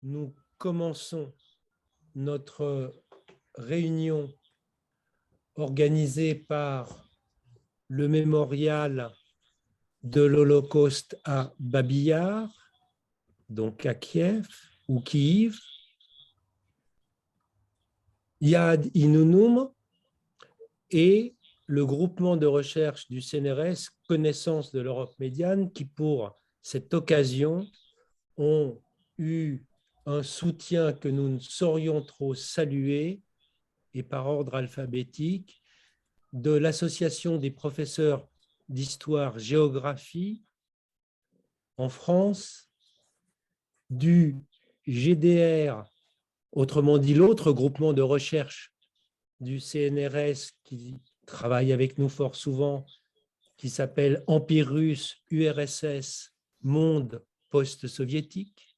nous commençons notre réunion organisée par le mémorial de l'Holocauste à Babi Yar, donc à Kiev ou Kiev, Yad Inunum et le groupement de recherche du CNRS Connaissance de l'Europe médiane qui, pour cette occasion, ont eu un soutien que nous ne saurions trop saluer, et par ordre alphabétique, de l'Association des professeurs d'histoire-géographie en France, du GDR, autrement dit l'autre groupement de recherche du CNRS qui travaille avec nous fort souvent, qui s'appelle Empire russe, URSS, monde post-soviétique,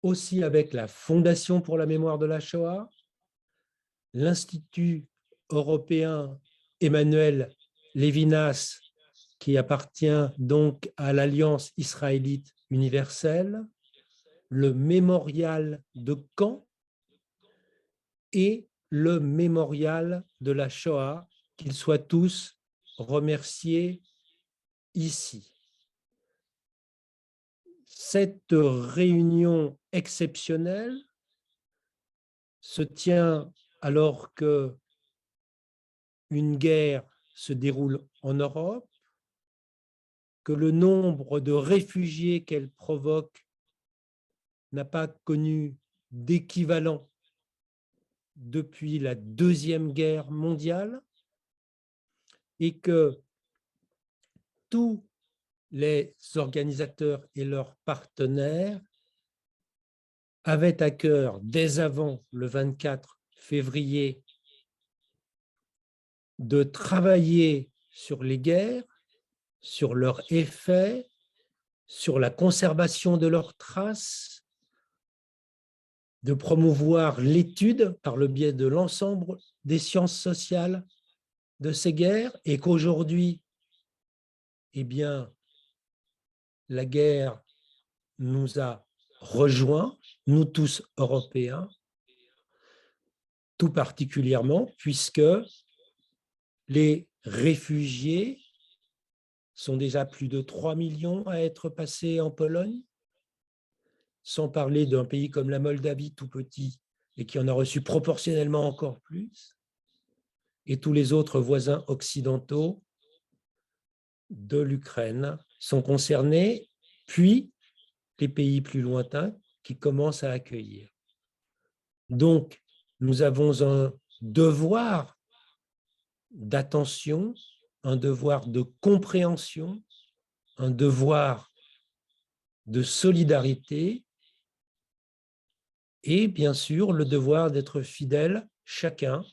aussi avec la Fondation pour la mémoire de la Shoah, l'Institut européen Emmanuel Levinas, qui appartient donc à l'Alliance israélite universelle, le mémorial de Caen et le mémorial de la Shoah, qu'ils soient tous remerciés ici. Cette réunion exceptionnelle se tient alors que une guerre se déroule en Europe, que le nombre de réfugiés qu'elle provoque n'a pas connu d'équivalent depuis la Deuxième Guerre mondiale et que tous les organisateurs et leurs partenaires avaient à cœur, dès avant le 24 février, de travailler sur les guerres, sur leurs effets, sur la conservation de leurs traces, de promouvoir l'étude par le biais de l'ensemble des sciences sociales de ces guerres, et qu'aujourd'hui, eh bien, la guerre nous a rejoints, nous tous Européens, tout particulièrement, puisque les réfugiés sont déjà plus de 3 millions à être passés en Pologne, sans parler d'un pays comme la Moldavie, tout petit, et qui en a reçu proportionnellement encore plus, et tous les autres voisins occidentaux de l'Ukraine sont concernés, puis les pays plus lointains qui commencent à accueillir. Donc, nous avons un devoir d'attention, un devoir de compréhension, un devoir de solidarité et bien sûr le devoir d'être fidèle chacun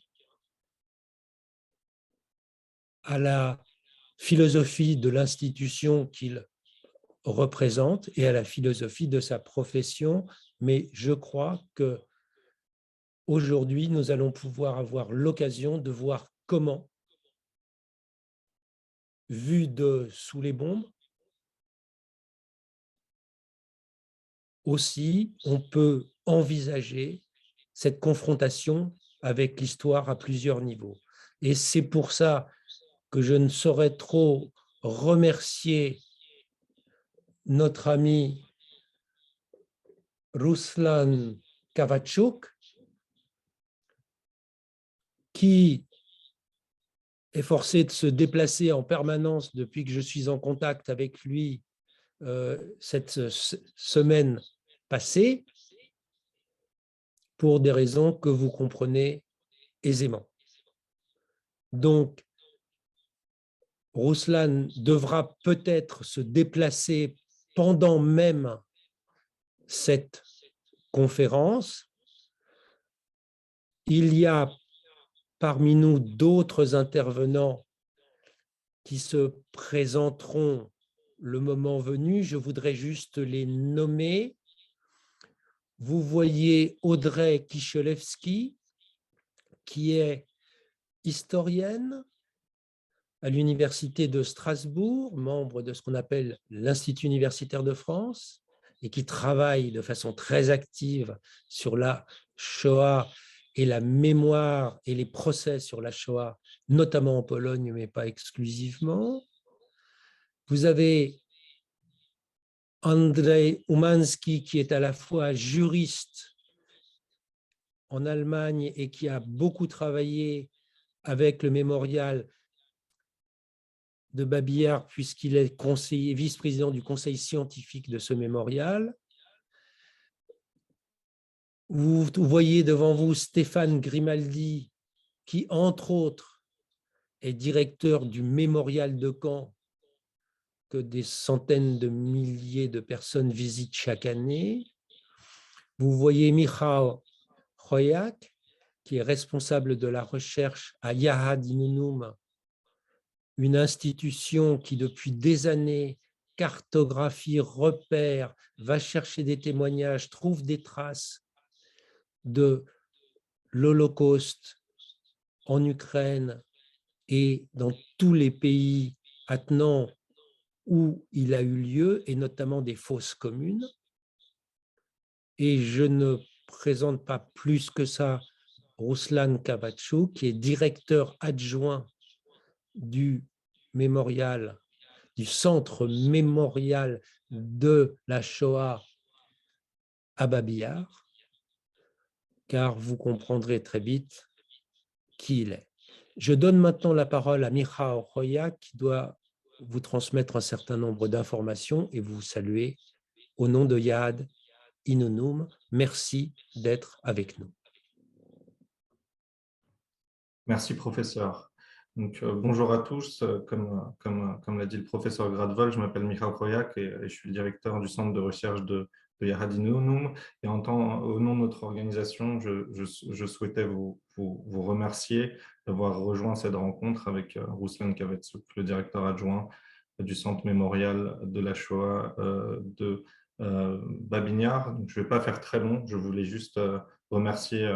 à la philosophie de l'institution qu'il représente et à la philosophie de sa profession. Mais je crois que aujourd'hui, nous allons pouvoir avoir l'occasion de voir comment, vu de sous les bombes, aussi, on peut envisager cette confrontation avec l'histoire à plusieurs niveaux. Et c'est pour ça que je ne saurais trop remercier notre ami Ruslan Kavachuk, qui est forcé de se déplacer en permanence depuis que je suis en contact avec lui cette semaine passée, pour des raisons que vous comprenez aisément. Donc, Ruslan devra peut-être se déplacer pendant même cette conférence. Il y a parmi nous d'autres intervenants qui se présenteront le moment venu. Je voudrais juste les nommer. Vous voyez Audrey Kichelewski, qui est historienne à l'Université de Strasbourg, membre de ce qu'on appelle l'Institut universitaire de France, et qui travaille de façon très active sur la Shoah et la mémoire et les procès sur la Shoah, notamment en Pologne, mais pas exclusivement. Vous avez Andrzej Umański, qui est à la fois juriste en Allemagne et qui a beaucoup travaillé avec le mémorial de Babi Yar, puisqu'il est vice-président du conseil scientifique de ce mémorial. Vous voyez devant vous Stéphane Grimaldi, qui, entre autres, est directeur du mémorial de Caen, que des centaines de milliers de personnes visitent chaque année. Vous voyez Michał Chojak, qui est responsable de la recherche à Yahad Inunum, une institution qui, depuis des années, cartographie, repère, va chercher des témoignages, trouve des traces de l'Holocauste en Ukraine et dans tous les pays attenants où il a eu lieu, et notamment des fosses communes. Et je ne présente pas plus que ça Ruslan Kavachuk, qui est directeur adjoint du mémorial, du centre mémorial de la Shoah à Babi Yar, car vous comprendrez très vite qui il est. Je donne maintenant la parole à Michał Chojak, qui doit vous transmettre un certain nombre d'informations et vous saluer au nom de Yahad Inunum. Merci d'être avec nous. Merci, professeur. Donc, bonjour à tous. Comme l'a dit le professeur Gradval, je m'appelle Michał Chojak et je suis le directeur du centre de recherche de Yahad Inunum. Et au nom de notre organisation, je souhaitais vous remercier d'avoir rejoint cette rencontre avec Ruslan Kavachuk, le directeur adjoint du centre mémorial de la Shoah de Babi Yar. Donc, je ne vais pas faire très long, je voulais juste remercier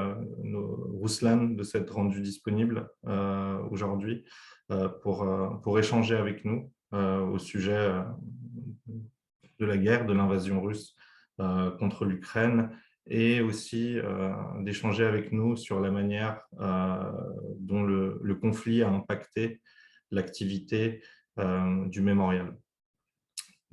Ruslan de s'être rendu disponible aujourd'hui pour échanger avec nous au sujet de la guerre, de l'invasion russe contre l'Ukraine, et aussi d'échanger avec nous sur la manière dont le conflit a impacté l'activité du mémorial.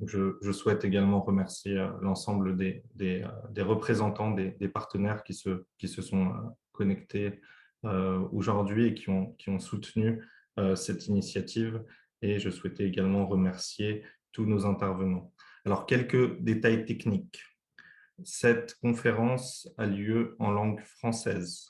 Je souhaite également remercier l'ensemble des représentants des partenaires qui se sont connectés aujourd'hui et qui ont soutenu cette initiative. Et je souhaitais également remercier tous nos intervenants. Alors, quelques détails techniques. Cette conférence a lieu en langue française.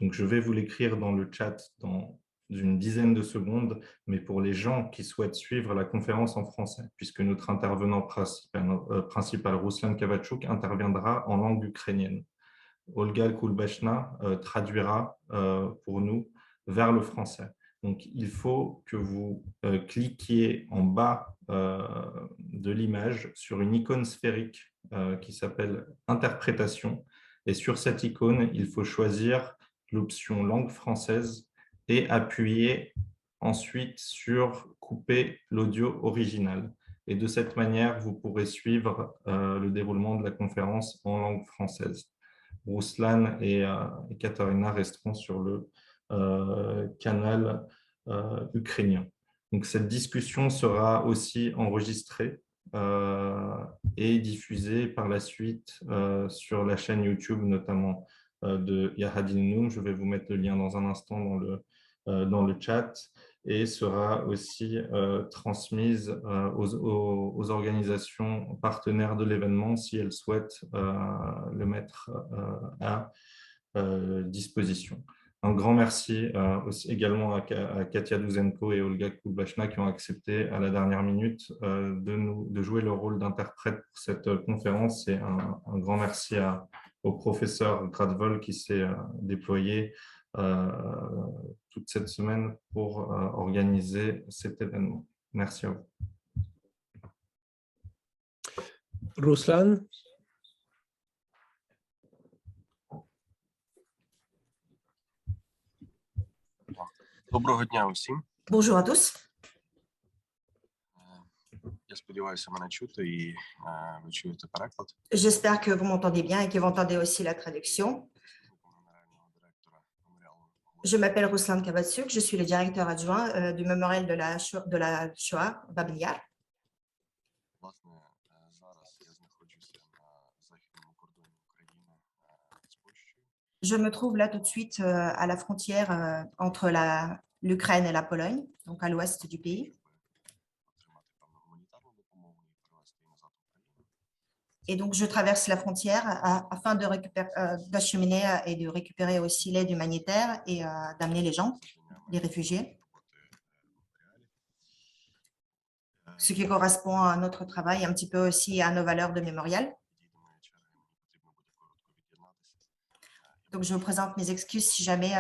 Donc, je vais vous l'écrire dans le chat dans une dizaine de secondes, mais pour les gens qui souhaitent suivre la conférence en français, puisque notre intervenant principal, Ruslan Kavachuk, interviendra en langue ukrainienne. Olga Kulbashna traduira pour nous vers le français. Donc, il faut que vous cliquiez en bas de l'image sur une icône sphérique qui s'appelle « Interprétation ». Et sur cette icône, il faut choisir l'option langue française et appuyer ensuite sur « Couper l'audio original ». Et de cette manière, vous pourrez suivre le déroulement de la conférence en langue française. Ruslan et Katarina resteront sur le canal ukrainien. Donc, cette discussion sera aussi enregistrée et diffusée par la suite sur la chaîne YouTube, notamment de Yahad Inunum. Je vais vous mettre le lien dans un instant dans le chat, et sera aussi transmise aux organisations partenaires de l'événement si elles souhaitent le mettre à disposition. Un grand merci également à Katia Douzenko et Olga Kulbashna qui ont accepté à la dernière minute de jouer le rôle d'interprète pour cette conférence, et un grand merci au professeur Gradval qui s'est déployé toute cette semaine pour organiser cet événement. Merci à vous. Ruslan. Доброго дня усім. Bonjour à tous. J'espère que vous m'entendez bien et que vous entendez aussi la traduction. Je m'appelle Ruslan Kabatsuk, je suis le directeur adjoint du mémorial de la Shoah, Babin Yar. Je me trouve là tout de suite à la frontière entre l'Ukraine et la Pologne, donc à l'ouest du pays. Et donc, je traverse la frontière afin d'acheminer et de récupérer aussi l'aide humanitaire et d'amener les gens, les réfugiés. Ce qui correspond à notre travail, un petit peu aussi à nos valeurs de mémorial. Donc, je vous présente mes excuses si jamais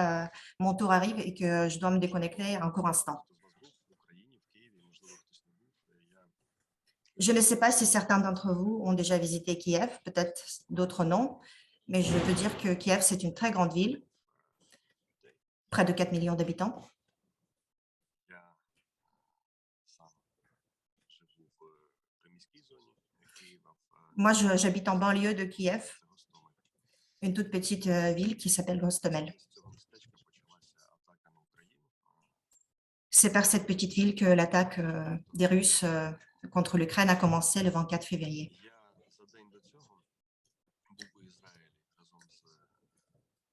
mon tour arrive et que je dois me déconnecter un court instant. Je ne sais pas si certains d'entre vous ont déjà visité Kiev, peut-être d'autres non, mais je peux dire que Kiev, c'est une très grande ville, près de 4 millions d'habitants. Moi, j'habite en banlieue de Kiev, une toute petite ville qui s'appelle Gostomel. C'est par cette petite ville que l'attaque des Russes contre l'Ukraine a commencé le 24 février.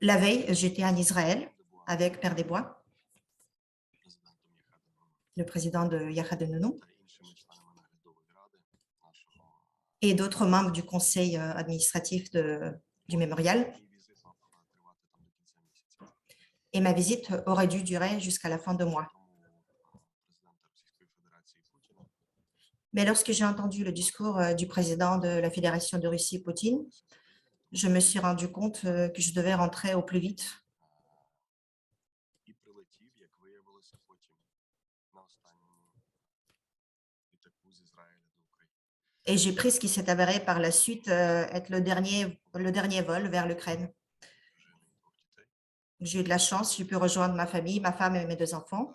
La veille, j'étais en Israël avec Père Desbois, le président de Yachad Nounou, et d'autres membres du conseil administratif du mémorial. Et ma visite aurait dû durer jusqu'à la fin de mois. Mais lorsque j'ai entendu le discours du président de la Fédération de Russie, Poutine, je me suis rendu compte que je devais rentrer au plus vite. Et j'ai pris ce qui s'est avéré par la suite être le dernier vol vers l'Ukraine. J'ai eu de la chance, j'ai pu rejoindre ma famille, ma femme et mes 2 enfants.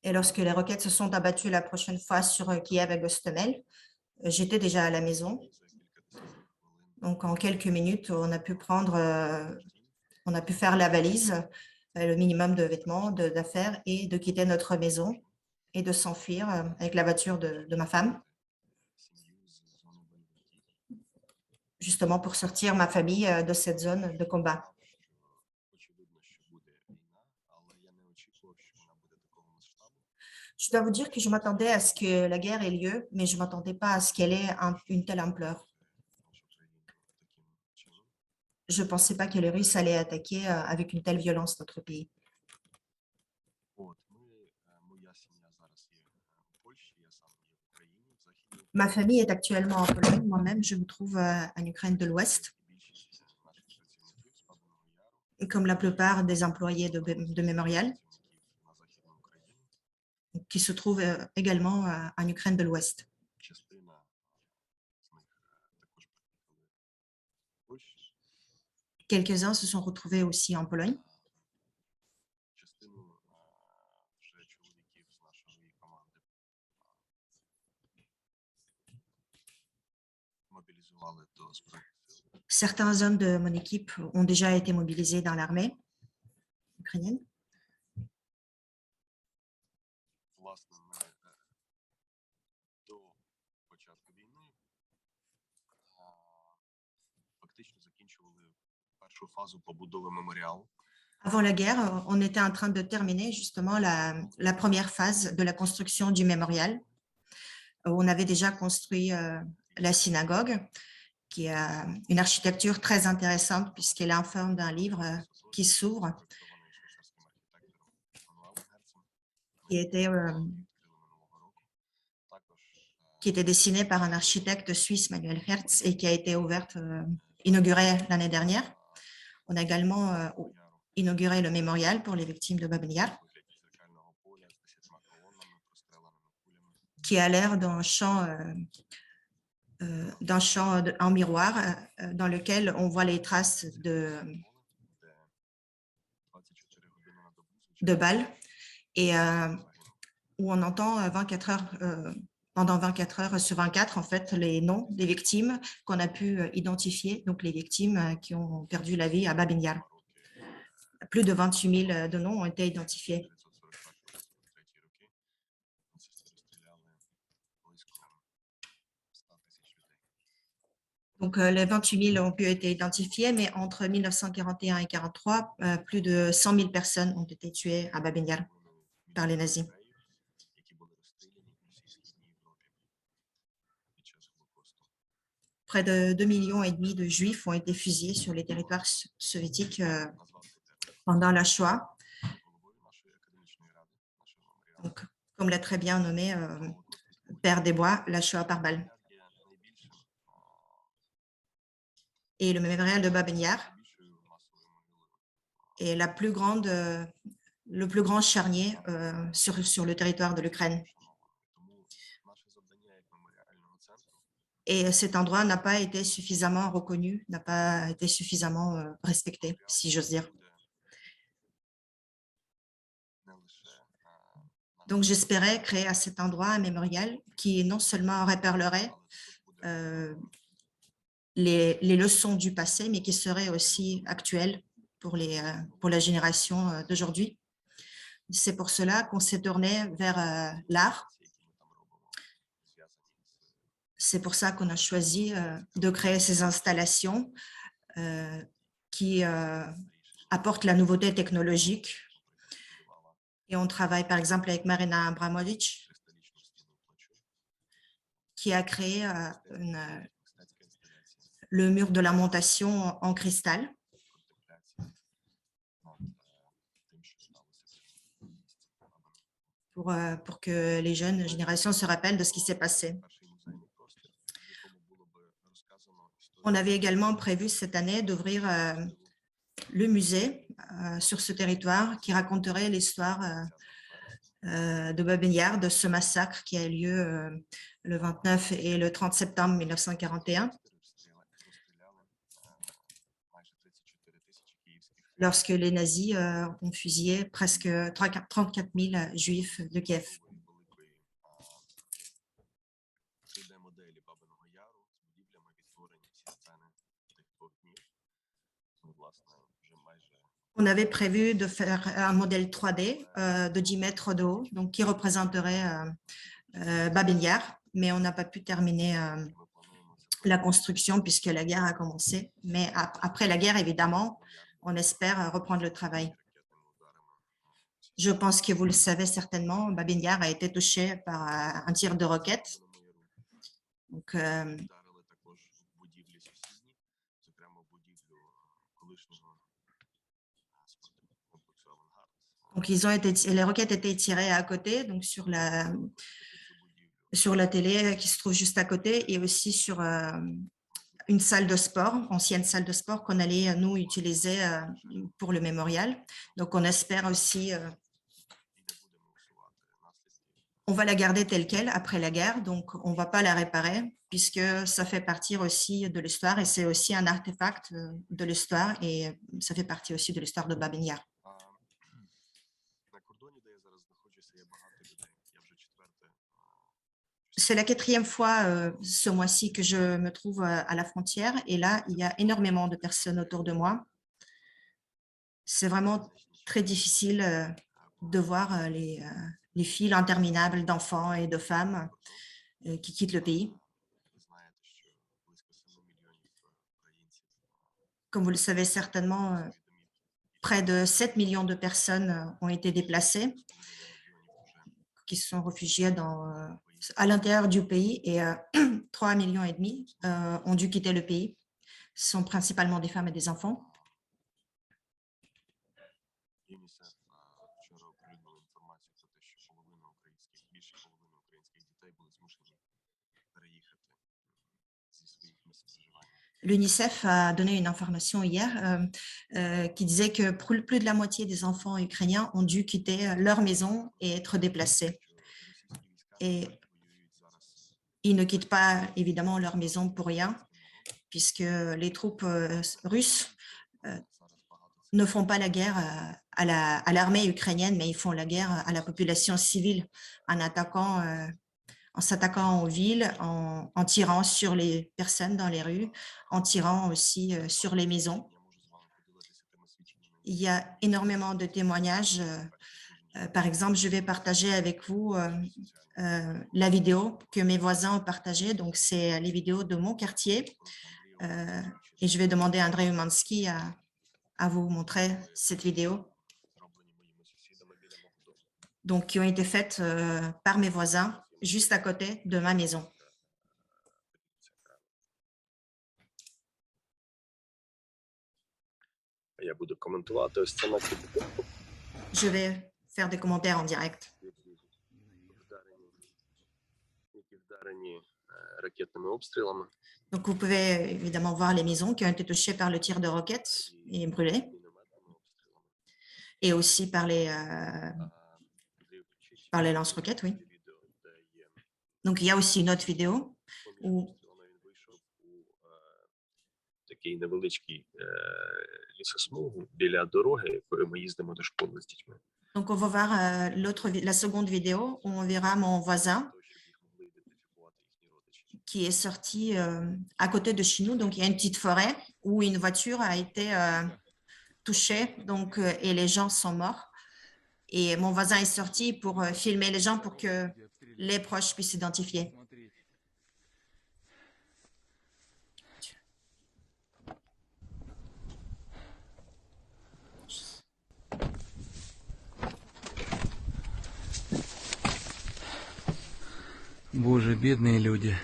Et lorsque les roquettes se sont abattues la prochaine fois sur Kiev et Gostomel, j'étais déjà à la maison. Donc, en quelques minutes, on a pu faire la valise, le minimum de vêtements, d'affaires et de quitter notre maison et de s'enfuir avec la voiture de ma femme, justement pour sortir ma famille de cette zone de combat. Je dois vous dire que je m'attendais à ce que la guerre ait lieu, mais je ne m'attendais pas à ce qu'elle ait une telle ampleur. Je ne pensais pas que les Russes allaient attaquer avec une telle violence notre pays. Ma famille est actuellement en Pologne. Moi-même, je me trouve en Ukraine de l'Ouest. Et comme la plupart des employés de Mémorial, qui se trouvent également en Ukraine de l'Ouest. Quelques-uns se sont retrouvés aussi en Pologne. Certains hommes de mon équipe ont déjà été mobilisés dans l'armée ukrainienne. Avant la guerre, on était en train de terminer justement la première phase de la construction du mémorial. On avait déjà construit la synagogue, qui a une architecture très intéressante puisqu'elle est en forme d'un livre qui s'ouvre, qui était dessiné par un architecte suisse, Manuel Hertz, et qui a été inaugurée l'année dernière. On a également inauguré le mémorial pour les victimes de Babin Yar, qui a l'air d'un champ en miroir dans lequel on voit les traces de balles et où on entend 24 heures, pendant 24 heures sur 24, en fait, les noms des victimes qu'on a pu identifier, donc les victimes qui ont perdu la vie à Bab el-Yar. Plus de 28 000 de noms ont été identifiés. Donc, les 28 000 ont pu être identifiés, mais entre 1941 et 1943, plus de 100 000 personnes ont été tuées à Bab el-Yar par les nazis. Près de 2,5 millions de Juifs ont été fusillés sur les territoires soviétiques pendant la Shoah. Donc, comme l'a très bien nommé Père Desbois, la Shoah par balle. Et le mémorial de Bab el-Yar est le plus grand charnier sur le territoire de l'Ukraine. Et cet endroit n'a pas été suffisamment reconnu, n'a pas été suffisamment respecté, si j'ose dire. Donc, j'espérais créer à cet endroit un mémorial qui non seulement rappellerait les leçons du passé, mais qui serait aussi actuel pour la génération d'aujourd'hui. C'est pour cela qu'on s'est tourné vers l'art. C'est pour ça qu'on a choisi de créer ces installations qui apportent la nouveauté technologique. Et on travaille par exemple avec Marina Abramovic, qui a créé le mur de lamentation en cristal. Pour que les jeunes générations se rappellent de ce qui s'est passé. On avait également prévu cette année d'ouvrir le musée sur ce territoire qui raconterait l'histoire de Bab el-Yar, de ce massacre qui a eu lieu le 29 et le 30 septembre 1941, lorsque les nazis ont fusillé presque 34 000 juifs de Kiev. On avait prévu de faire un modèle 3D de 10 mètres de haut, donc qui représenterait Bab el-Yar, mais on n'a pas pu terminer la construction puisque la guerre a commencé. Mais après la guerre, évidemment, on espère reprendre le travail. Je pense que vous le savez certainement, Bab el-Yar a été touché par un tir de roquette. Donc, les roquettes étaient tirées à côté, donc sur la télé qui se trouve juste à côté, et aussi sur une salle de sport, ancienne salle de sport qu'on allait nous utiliser pour le mémorial. Donc on espère aussi, on va la garder telle quelle après la guerre, donc on ne va pas la réparer puisque ça fait partie aussi de l'histoire et c'est aussi un artefact de l'histoire et ça fait partie aussi de l'histoire de Bab el-Yar. C'est la 4e fois ce mois-ci que je me trouve à la frontière et là, il y a énormément de personnes autour de moi. C'est vraiment très difficile de voir les files interminables d'enfants et de femmes qui quittent le pays. Comme vous le savez certainement, près de 7 millions de personnes ont été déplacées, qui se sont réfugiées à l'intérieur du pays et 3,5 millions ont dû quitter le pays. Ce sont principalement des femmes et des enfants. L'UNICEF a donné une information hier qui disait que plus de la moitié des enfants ukrainiens ont dû quitter leur maison et être déplacés. Et ils ne quittent pas évidemment leur maison pour rien, puisque les troupes russes ne font pas la guerre à l'armée ukrainienne, mais ils font la guerre à la population civile en s'attaquant aux villes, en tirant sur les personnes dans les rues, en tirant aussi sur les maisons. Il y a énormément de témoignages. Par exemple, je vais partager avec vous la vidéo que mes voisins ont partagée. Donc, c'est les vidéos de mon quartier. Et je vais demander à Andrei Umansky à vous montrer cette vidéo. Donc, qui ont été faites par mes voisins juste à côté de ma maison. Je vais faire des commentaires en direct. Donc, vous pouvez évidemment voir les maisons qui ont été touchées par le tir de roquettes et brûlées. Et aussi par les lance-roquettes, oui. Donc, il y a aussi une autre vidéo où donc on va voir la seconde vidéo où on verra mon voisin qui est sorti à côté de chez nous. Donc, il y a une petite forêt où une voiture a été touchée donc, et les gens sont morts. Et mon voisin est sorti pour filmer les gens pour que les proches puissent s'identifier. Боже, бедные люди.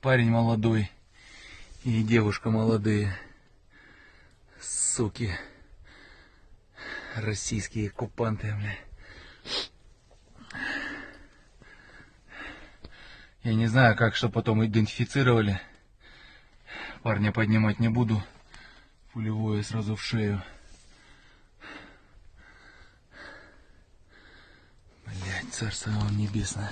Парень молодой и девушка молодые. Суки. Российские оккупанты, бля. Я не знаю, как что потом идентифицировали. Парня поднимать не буду. Пулевое сразу в шею. Блядь, царство вам небесное.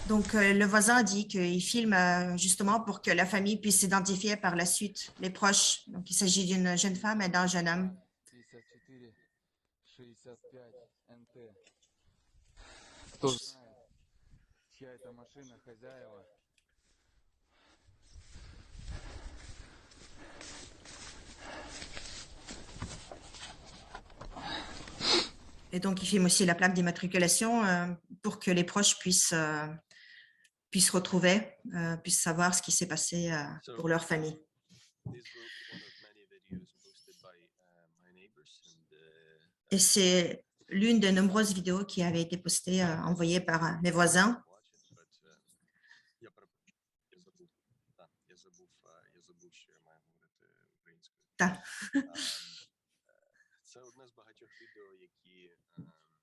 Donc, le voisin dit qu'il filme justement pour que la famille puisse s'identifier par la suite, les proches. Donc, il s'agit d'une jeune femme et d'un jeune homme. 54, 65 НТ. Кто знает, чья это машина, хозяева? Et donc, il filme aussi la plaque d'immatriculation pour que les proches puissent retrouver, puissent savoir ce qui s'est passé pour leur famille. Et c'est l'une des nombreuses vidéos qui avait été postée, envoyée par mes voisins.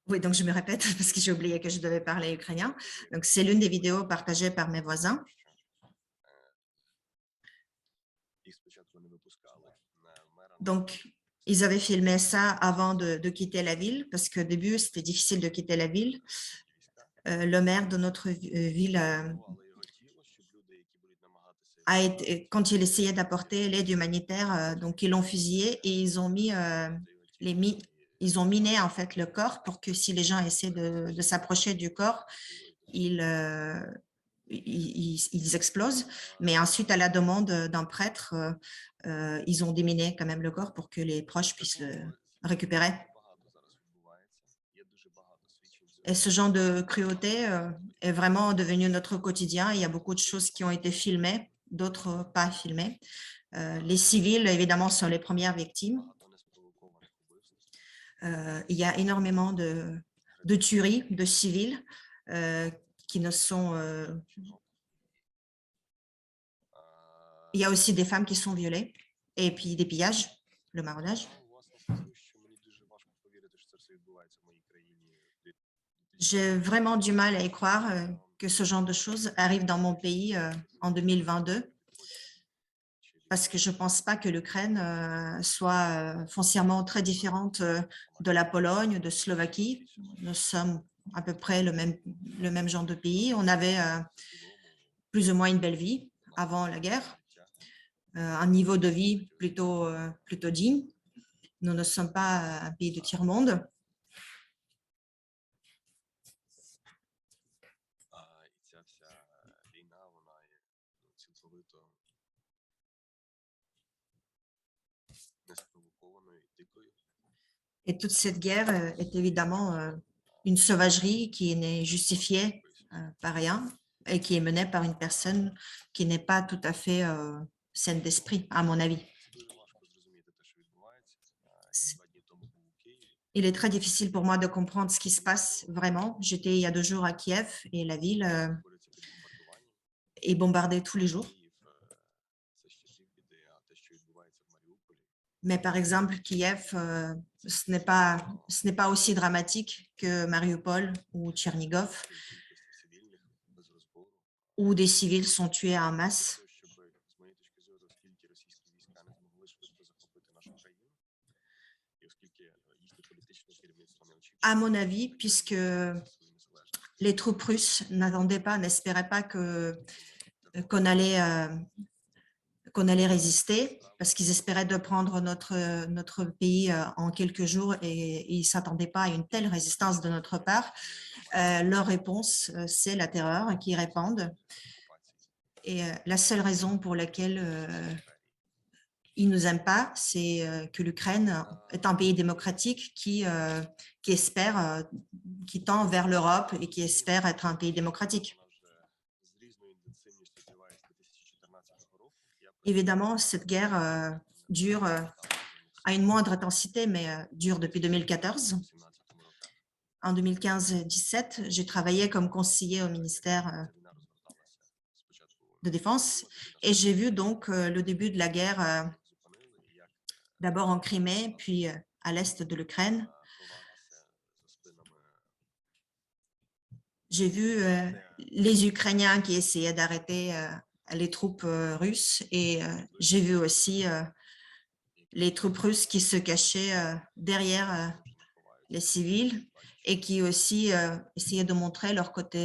Oui, donc je me répète parce que j'ai oublié que je devais parler ukrainien. Donc, c'est l'une des vidéos partagées par mes voisins. Donc, ils avaient filmé ça avant de quitter la ville parce qu'au début, c'était difficile de quitter la ville. Le maire de notre ville quand il essayait d'apporter l'aide humanitaire, donc ils l'ont fusillé et ils ont ils ont miné en fait le corps pour que si les gens essaient de s'approcher du corps, ils explosent. Mais ensuite, à la demande d'un prêtre, ils ont déminé quand même le corps pour que les proches puissent le récupérer. Et ce genre de cruauté est vraiment devenu notre quotidien. Il y a beaucoup de choses qui ont été filmées, d'autres pas filmées. Les civils, évidemment, sont les premières victimes. Il y a énormément de tueries de civils qui ne sont... Il y a aussi des femmes qui sont violées et puis des pillages, le maraudage. J'ai vraiment du mal à y croire que ce genre de choses arrive dans mon pays en 2022 parce que je ne pense pas que l'Ukraine soit foncièrement très différente de la Pologne, de Slovaquie. Nous sommes à peu près le même genre de pays. On avait plus ou moins une belle vie avant la guerre. un niveau de vie plutôt digne. Nous ne sommes pas un pays de tiers-monde. І ця вся війна, вона є цілковито неспровокованою і дикою. Et toute cette guerre est évidemment une sauvagerie qui n'est justifiée par rien et qui est menée par une personne qui n'est pas tout à fait saine d'esprit, à mon avis. Дуже важко зрозуміти те, що відбувається. C'est- 2 дні тому був у Києві. Il est très difficile pour moi de comprendre ce qui se passe vraiment. J'étais il y a 2 jours à Kiev et la ville Знаходиться під бомбардуванням. est bombardée tous les jours. Київ це ще півбіди, а те, що відбувається в Маріуполі, Mais par exemple, Kiev, ce n'est pas aussi dramatique que Mariupol ou Tchernigov, кількості цивільних без розбору. où des civils sont tués en masse. Щоб, з моєї точки зору, оскільки російські війська не змогли швидко захопити нашу країну, і оскільки їхнє політичне керівництво не очікує À mon avis, puisque свою незалежність. les troupes russes n'attendaient pas, n'espéraient pas qu'on allait résister, parce qu'ils espéraient de prendre notre pays en quelques jours et ils ne s'attendaient pas à une telle résistance de notre part. Leur réponse, c'est la terreur qu'ils répandent. Et la seule raison pour laquelle ils ne nous aiment pas, c'est que l'Ukraine est un pays démocratique qui espère, qui tend vers l'Europe et qui espère être un pays démocratique. Вона вже з різною інтенсивністю триває з 2014 року. Я Évidemment, cette guerre dure à une moindre intensité, mais dure depuis 2014. 17 роках. En 2015-17, j'ai travaillé comme conseiller au ministère Війна розгорталася спочатку. de Défense et j'ai vu donc le début de la guerre Зупинили, і як d'abord en Crimée, puis à l'est de l'Ukraine. ховалася за спинами J'ai vu les Ukrainiens qui essayaient d'arrêter les troupes russes et j'ai vu aussi les troupes russes qui se cachaient derrière les civils et qui aussi essayaient de montrer leur côté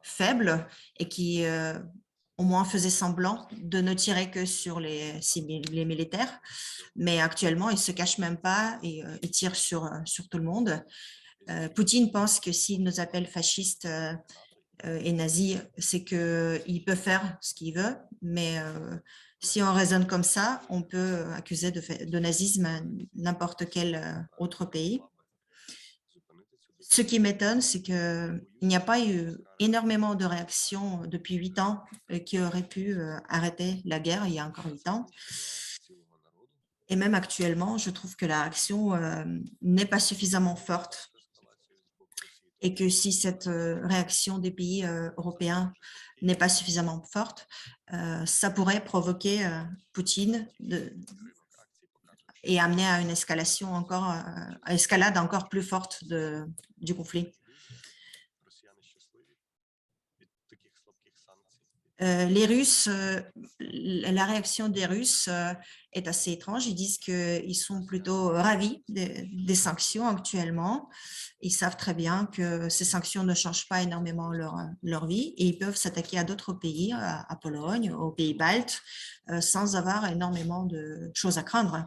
faible et qui au moins faisaient semblant de ne tirer que sur les civils, les militaires. Mais actuellement, ils ne se cachent même pas et ils tirent sur tout le monde. Poutine pense que s'il nous appelle fascistes et nazis, c'est qu'il peut faire ce qu'il veut, mais si on raisonne comme ça, on peut accuser de nazisme n'importe quel autre pays. зупинити цю Ce qui m'étonne, c'est qu'il n'y a pas eu énormément de réactions depuis 8 ans qui auraient pu arrêter la guerre il y a encore 8 ans. цілого народу. Et même actuellement, je trouve que la réaction n'est pas suffisamment forte Ескалацію з боку Росії et que si cette réaction des pays européens n'est pas suffisamment forte, ça pourrait provoquer Poutine підтримок акцій показує, et amener à une escalade encore plus forte du conflit. росіяни щасливі від таких слабких санкцій. Les Russes, la réaction des Russes est assez étrange. Ils disent qu'ils sont plutôt ravis des sanctions actuellement. Ils savent très bien que ces sanctions ne changent pas énormément leur vie et ils peuvent s'attaquer à d'autres pays, à Pologne, aux pays baltes, sans avoir énormément de choses à craindre.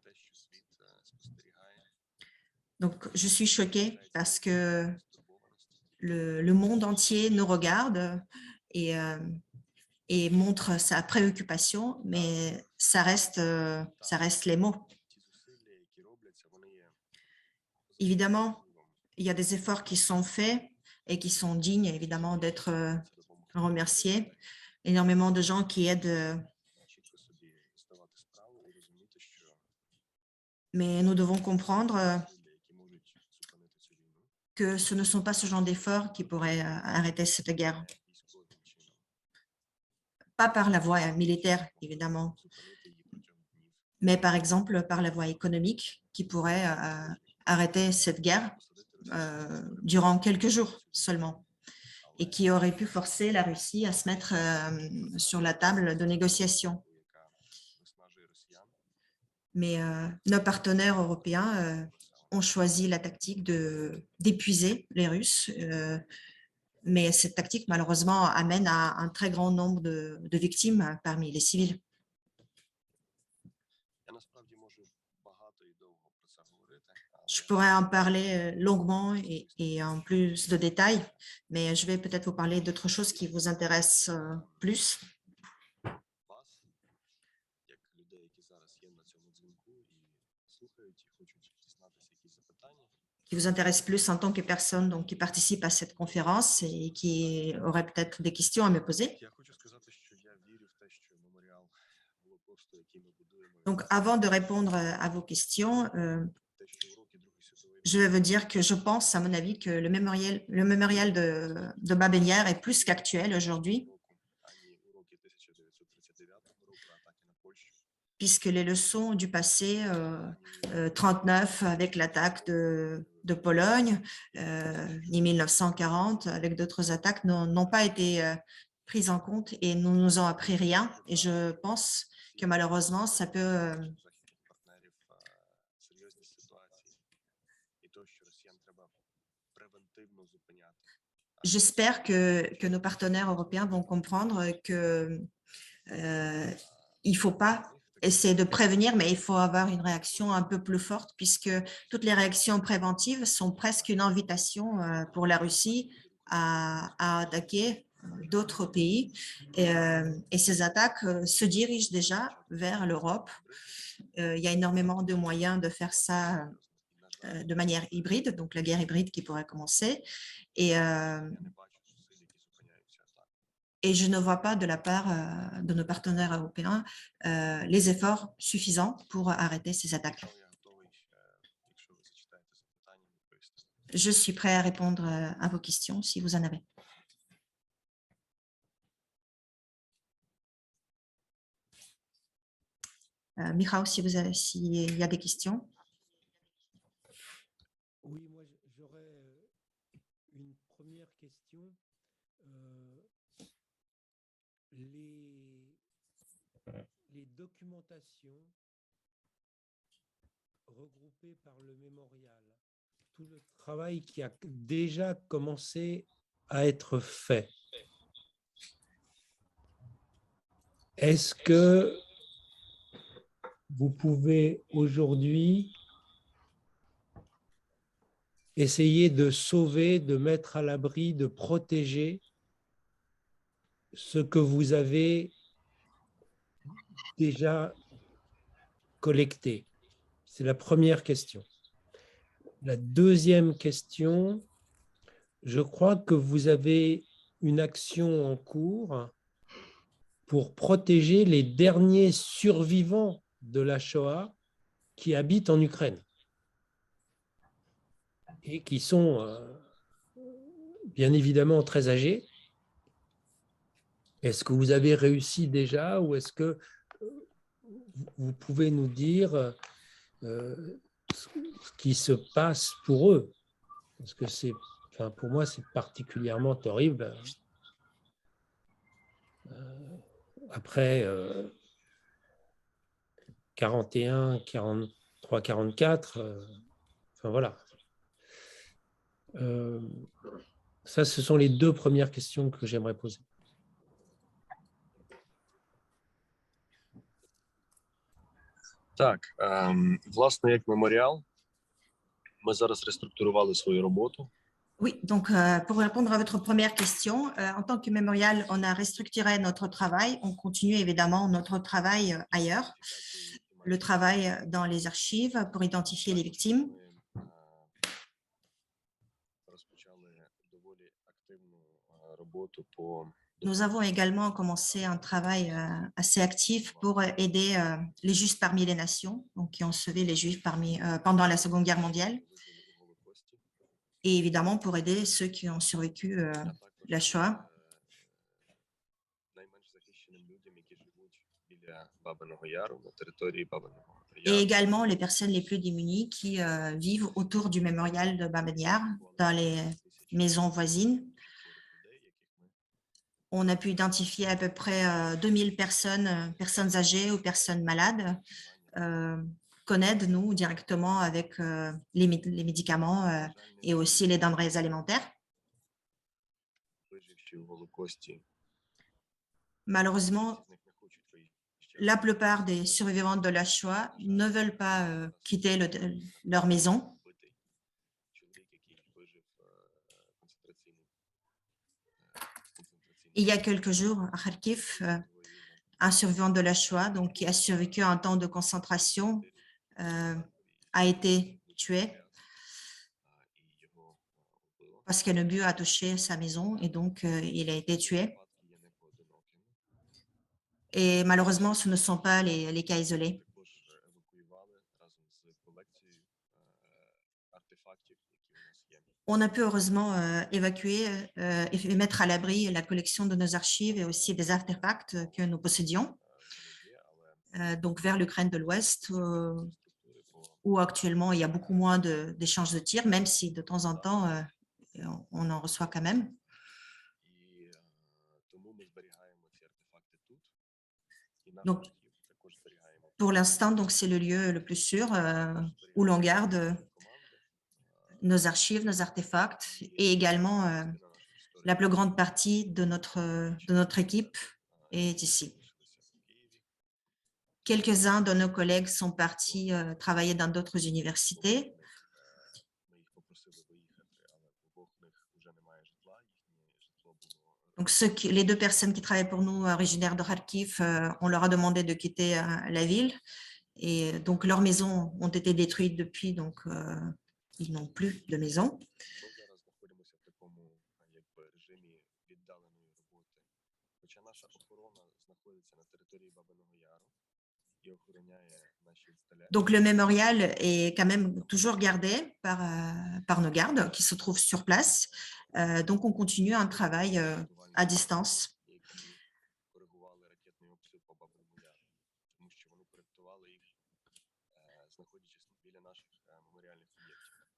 Те, що світ спостерігає Donc, je suis choquée parce que турбованості, le monde entier nous regarde et montre sa préoccupation, mais ça reste les mots. ті зусилля, які робляться, вони є Évidemment, il y a des efforts qui sont faits et qui sont dignes, évidemment, d'être це допомогти remerciés. Énormément de gens qui aident, чітко собі ставати справу і розуміти, що mais nous devons comprendre зусилля, які можуть зупинити цю війну, que ce ne sont pas ce genre d'efforts qui pourraient arrêter cette guerre. військовим чином Pas par la voie militaire, évidemment, зупинити її протягом днів, mais par exemple par la voie économique qui pourrait arrêter cette guerre durant quelques jours seulement et qui aurait pu forcer la Russie à se mettre sur la table de négociation. яка виснажує росіян, Mais nos partenaires européens ont choisi la tactique d'épuiser les Russes. Mais cette tactique, malheureusement, amène à un très grand nombre de victimes parmi les civils. Je pourrais en parler longuement et en plus de détails, mais je vais peut-être vous parler d'autres choses qui vous intéressent plus. вас, як людей, які зараз є на цьому дзвінку і слухають, і хочуть дізнатися якісь запитання. Qui vous intéressent plus en tant que personne donc, qui participe à cette conférence et qui aurait peut-être des questions à me poser. Я хочу сказати, що я вірю в те, що меморіал Голокосту, який ми будуємо, Donc, avant de répondre à vos questions, те, що уроки Другої світової je vais vous dire que je pense, à mon avis, que le mémorial de Bab el-Yar est plus qu'actuel aujourd'hui, року, ані уроки 1939 року атаки на Польщу, puisque les leçons du passé, 39 avec l'attaque de Pologne, ni 1940 avec d'autres attaques, n'ont pas été prises en compte et ne nous ont appris rien. Et je pense que malheureusement, ça peut західних партнерів серйозні ситуації і то, що росіян треба превентивно зупиняти. j'espère que nos partenaires européens vont comprendre que il faut pas essayer de prévenir, mais il faut avoir une réaction un peu plus forte, puisque toutes les réactions préventives sont presque une invitation pour la Russie à attaquer d'autres pays. Et ces attaques se dirigent déjà vers l'Europe. Il y a énormément de moyens de faire ça de manière hybride, donc la guerre hybride qui pourrait commencer. Et Я не бачу зусиль, які зупиняють цю атаку. Et je ne vois pas de la part de nos partenaires européens les efforts suffisants pour arrêter ces attaques. Але я готовий, якщо ви зачитаєте запитання, відповісти. Je suis prêt à répondre à vos questions si vous en avez. Michał, s'il y a des questions. Oui, moi j'aurais une première question. Les documentations regroupées par le mémorial, tout le travail qui a déjà commencé à être fait, est-ce que vous pouvez aujourd'hui essayer de sauver, de mettre à l'abri, de protéger ce que vous avez déjà collecté? C'est la première question. La deuxième question, je crois que vous avez une action en cours pour protéger les derniers survivants de la Shoah qui habitent en Ukraine et qui sont bien évidemment très âgés. Est-ce que vous avez réussi déjà ou est-ce que vous pouvez nous dire ce qui se passe pour eux? Parce que c'est, enfin, pour moi, c'est particulièrement horrible. Après 41, 43, 44, enfin voilà. Ça, ce sont les deux premières questions que j'aimerais poser. Так, власне, як меморіал, ми зараз реструктурували свою роботу. Oui, donc pour répondre à votre première question, en tant que mémorial, on a restructuré notre travail. On continue évidemment notre travail ailleurs, le travail dans les archives pour identifier les victimes. Ми розпочали доволі активну роботу по Nous avons également commencé un travail assez actif pour aider les Juifs parmi les nations, donc qui ont sauvé les Juifs pendant la Seconde Guerre mondiale, у Голокості. et évidemment pour aider ceux qui ont survécu la Shoah, Найменш захищеним людям, які живуть біля Бабиного Яру, на території Бабиного et Яру. également les personnes les plus démunies qui vivent autour du mémorial de Bab el-Yar, dans les maisons voisines. On a pu identifier à peu près 2000 personnes âgées ou personnes malades qu'on aide, nous, directement avec les médicaments et aussi les denrées alimentaires. Виживши у Голокості, Malheureusement, з них не хочуть виїжджати. la plupart des survivants de la Shoah ne veulent pas quitter leur maison. Бити Il y a quelques jours, à Kharkiv, un survivant de la Shoah, donc qui a survécu à un camp de concentration, a été tué parce qu'un obus a touché sa maison et donc il a été tué. Et malheureusement, ce ne sont pas les cas isolés. On a pu heureusement évacuer et mettre à l'abri la collection de nos archives et aussi des artefacts que nous possédions, donc vers l'Ukraine de l'Ouest, où actuellement il y a beaucoup moins d'échanges de tirs, même si de temps en temps on en reçoit quand même. Donc, pour l'instant, donc c'est le lieu le plus sûr où l'on garde nos archives, nos artefacts et également la plus grande partie de notre équipe est ici. Quelques-uns de nos collègues sont partis travailler dans d'autres universités. Donc, les deux personnes qui travaillent pour nous, originaires de Kharkiv, on leur a demandé de quitter la ville. Et donc, leurs maisons ont été détruites depuis, donc ils n'ont plus de maison. Donc, le mémorial est quand même toujours gardé par nos gardes qui se trouvent sur place. Donc, on continue un travail à distance.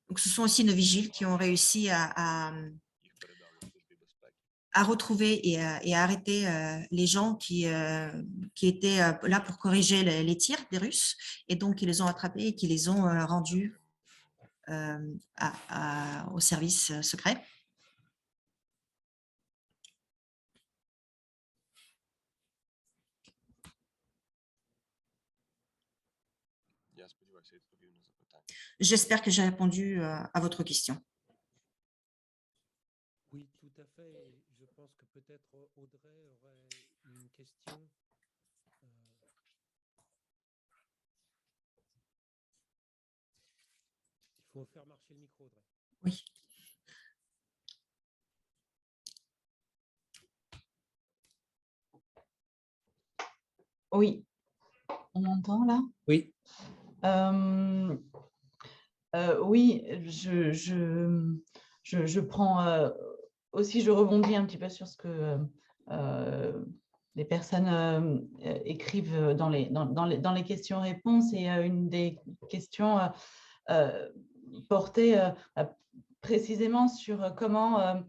Donc, ce sont aussi nos vigiles qui ont réussi à retrouver et à arrêter les gens qui étaient là pour corriger les tirs des Russes. Et donc, ils les ont attrapés et qui les ont rendus au service secret. J'espère que j'ai répondu à votre question. Oui, tout à fait. Je pense que peut-être Audrey aurait une question. Il faut faire marcher le micro, Audrey. Oui. Oui. On m'entend là? Oui. Oui, je prends aussi, je rebondis un petit peu sur ce que les personnes écrivent dans les questions-réponses, et une des questions portait précisément sur comment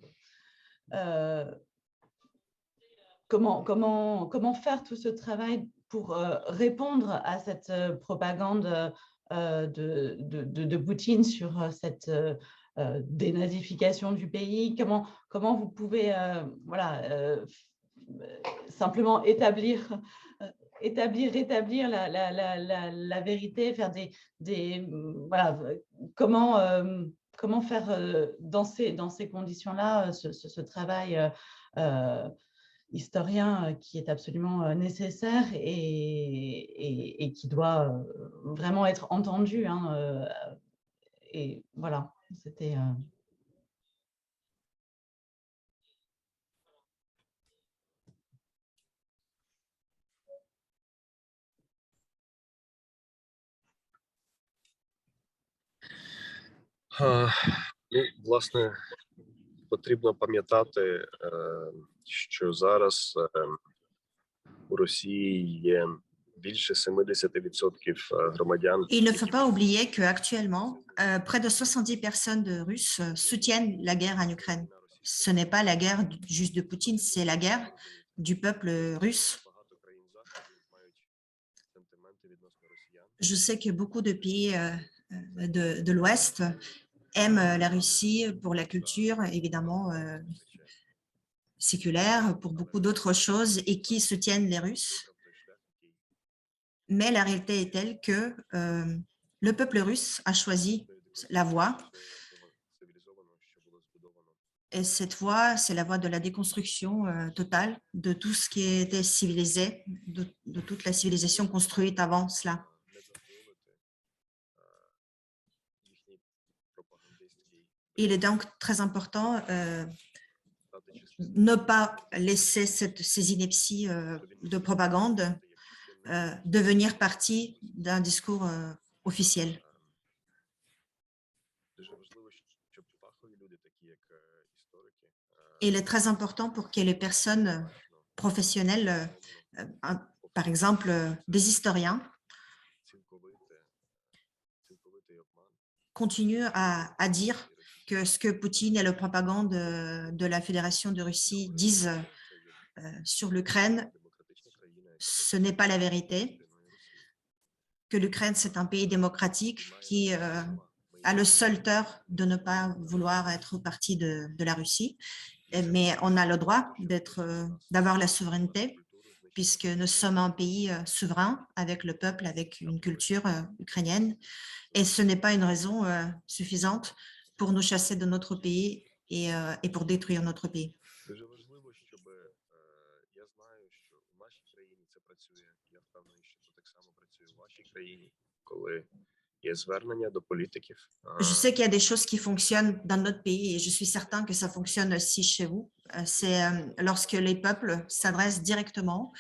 faire tout ce travail pour répondre à cette propagande de Poutine sur cette dénazification du pays. Comment vous pouvez simplement rétablir la vérité, faire comment faire dans ces conditions-là ce travail historien qui est absolument nécessaire et qui doit vraiment être entendu. Et voilà, c'était… Власне, потрібно пам'ятати, що зараз у Росії є більше 70% громадян. Il ne faut pas oublier qu'actuellement, près de 70 personnes russes soutiennent la guerre en Ukraine. Ce n'est pas la guerre juste de Poutine, c'est la guerre du peuple russe. Je sais que beaucoup de pays de l'Ouest aiment la Russie pour la culture, évidemment, séculaire, pour beaucoup d'autres choses, et qui soutiennent les Russes. Mais la réalité est telle que le peuple russe a choisi la voie Et cette voie, c'est la voie de la déconstruction totale de tout ce qui était civilisé, de toute la civilisation construite avant cela. Il est donc très important ne pas laisser ces inepties de propagande devenir partie d'un discours officiel. Il est très important pour que les personnes professionnelles, par exemple des historiens, continuent à dire que ce que Poutine et la propagande de la Fédération de Russie disent sur l'Ukraine, ce n'est pas la vérité, que l'Ukraine, c'est un pays démocratique qui a le seul tort de ne pas vouloir être partie de la Russie. Mais on a le droit d'avoir la souveraineté, puisque nous sommes un pays souverain, avec le peuple, avec une culture ukrainienne. Et ce n'est pas une raison suffisante pour nous chasser de notre pays et pour détruire notre pays. Дуже важливо, щоб я знаю, що в нашій країні це працює. Я впевнений, що це так само працює в вашій країні, коли є звернення до політиків. Je sais qu'il y a des choses qui fonctionnent dans notre pays et je suis certain que ça fonctionne aussi chez vous. C'est lorsque les peuples s'adressent directement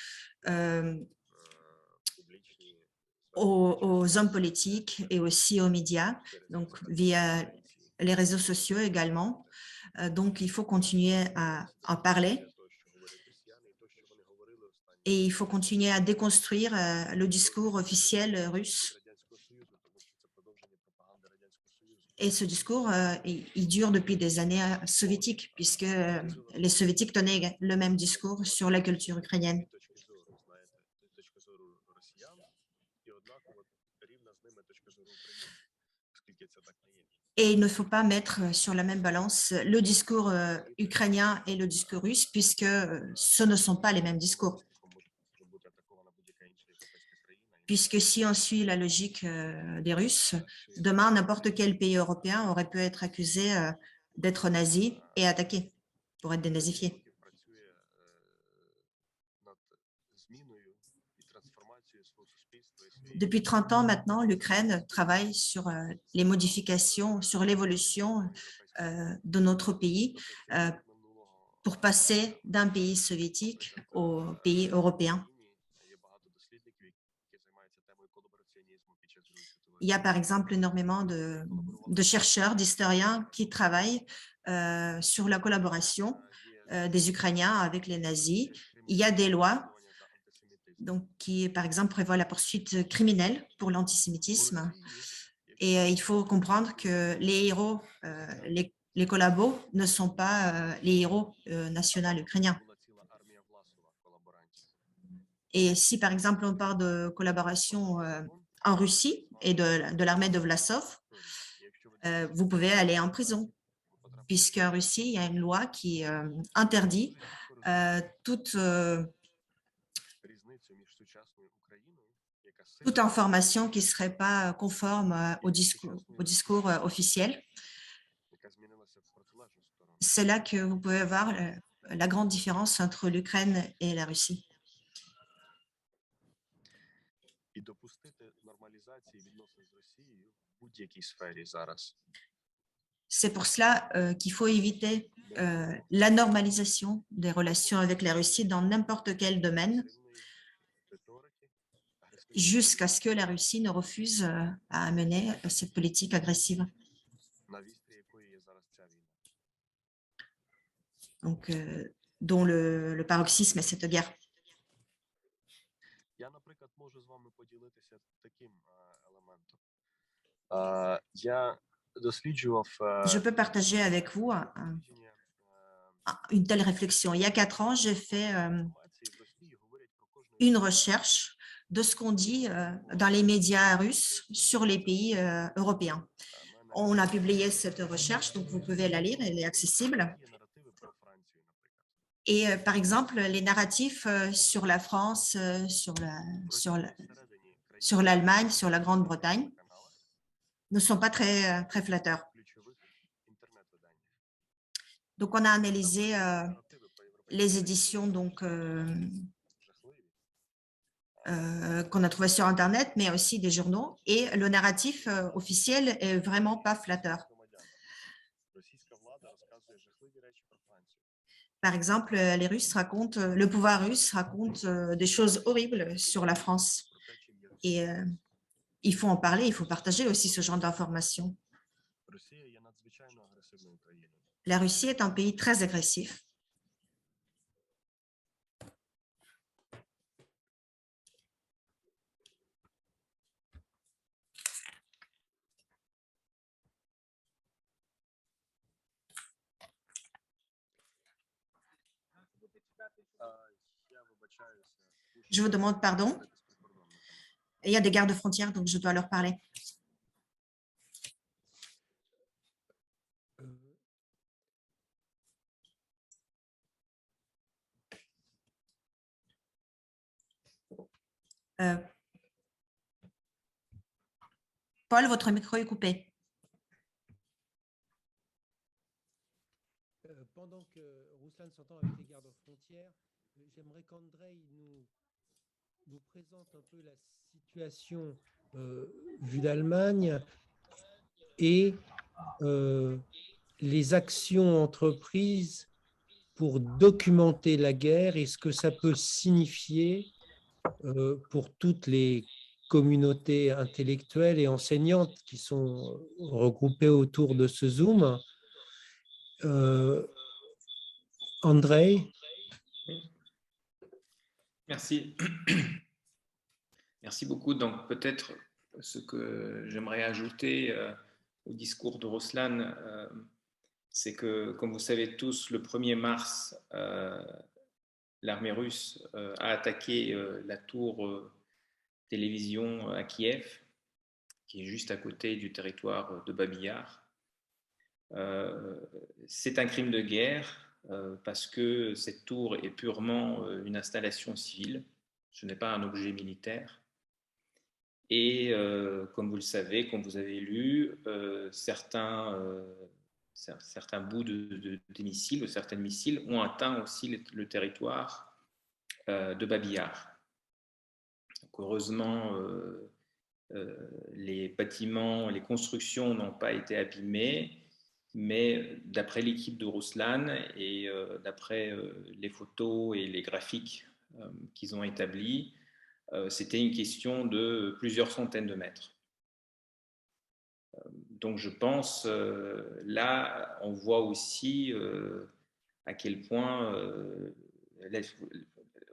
aux hommes politiques et aussi aux médias, donc via les réseaux sociaux également. Donc, il faut continuer à en parler et il faut continuer à déconstruire le discours officiel russe. Et ce discours, il dure depuis des années soviétiques, puisque les soviétiques tenaient le même discours sur la culture ukrainienne. Et il ne faut pas mettre sur la même balance le discours ukrainien et le discours russe, puisque ce ne sont pas les mêmes discours. Puisque si on suit la logique des Russes, demain, n'importe quel pays européen aurait pu être accusé d'être nazi et attaqué pour être dénazifié. Depuis 30 ans maintenant, l'Ukraine travaille sur les modifications, sur l'évolution de notre pays pour passer d'un pays soviétique au pays européen. Il y a par exemple énormément de chercheurs, d'historiens qui travaillent sur la collaboration des Ukrainiens avec les nazis. Il y a des lois donc, qui, par exemple, prévoient la poursuite criminelle pour l'antisémitisme. Et il faut comprendre que les héros, les collabos, ne sont pas les héros nationaux ukrainiens. Et si, par exemple, on parle de collaboration en Russie et de l'armée de Vlasov, vous pouvez aller en prison, puisqu'en Russie, il y a une loi qui interdit toute information qui ne serait pas conforme au discours officiel. C'est là que vous pouvez voir la grande différence entre l'Ukraine et la Russie. І допустити нормалізації відносин з Росією в будь-якій сфері зараз. C'est pour cela qu'il faut éviter la normalisation des relations avec la Russie dans n'importe quel domaine, jusqu'à ce que la Russie ne refuse à mener cette politique agressive. Donc, dont le paroxysme est cette guerre. Я, наприклад, можу з вами поділитися таким елементом. Я досліджував Je peux partager avec vous une telle réflexion. Il y a 4 ans, j'ai fait une recherche de ce qu'on dit dans les médias russes sur les pays européens. On a publié cette recherche, donc vous pouvez la lire, elle est accessible. Et par exemple, les narratifs sur la France, sur l'Allemagne, sur la Grande-Bretagne ne sont pas très flatteurs. Donc, on a analysé les éditions donc, qu'on a trouvées sur Internet, mais aussi des journaux. Et le narratif officiel est vraiment pas flatteur. Par exemple, les Russes racontent, le pouvoir russe raconte des choses horribles sur la France. Et il faut en parler, il faut partager aussi ce genre d'informations. La Russie est un pays très agressif. Je vous demande pardon. Il y a des gardes-frontières, donc je dois leur parler. Paul, votre micro est coupé. Pendant que Ruslan s'entend avec les gardes-frontières, j'aimerais qu'Andrei nous présente un peu la situation vue d'Allemagne et les actions entreprises pour documenter la guerre et ce que ça peut signifier pour toutes les communautés intellectuelles et enseignantes qui sont regroupées autour de ce Zoom. Andrei. Merci. Merci beaucoup. Donc peut-être ce que j'aimerais ajouter au discours de Ruslan, c'est que, comme vous savez tous, le 1er mars, l'armée russe a attaqué la tour télévision à Kiev, qui est juste à côté du territoire de Babi Yar. C'est un crime de guerre parce que cette tour est purement une installation civile, ce n'est pas un objet militaire. Et comme vous le savez, comme vous avez lu, certains bouts de missiles ou certains missiles ont atteint aussi le territoire de Babi Yar. Donc, heureusement, les bâtiments, les constructions n'ont pas été abîmées, mais d'après l'équipe de Ruslan et d'après les photos et les graphiques qu'ils ont établis, c'était une question de plusieurs centaines de mètres. Donc je pense, là, on voit aussi à quel point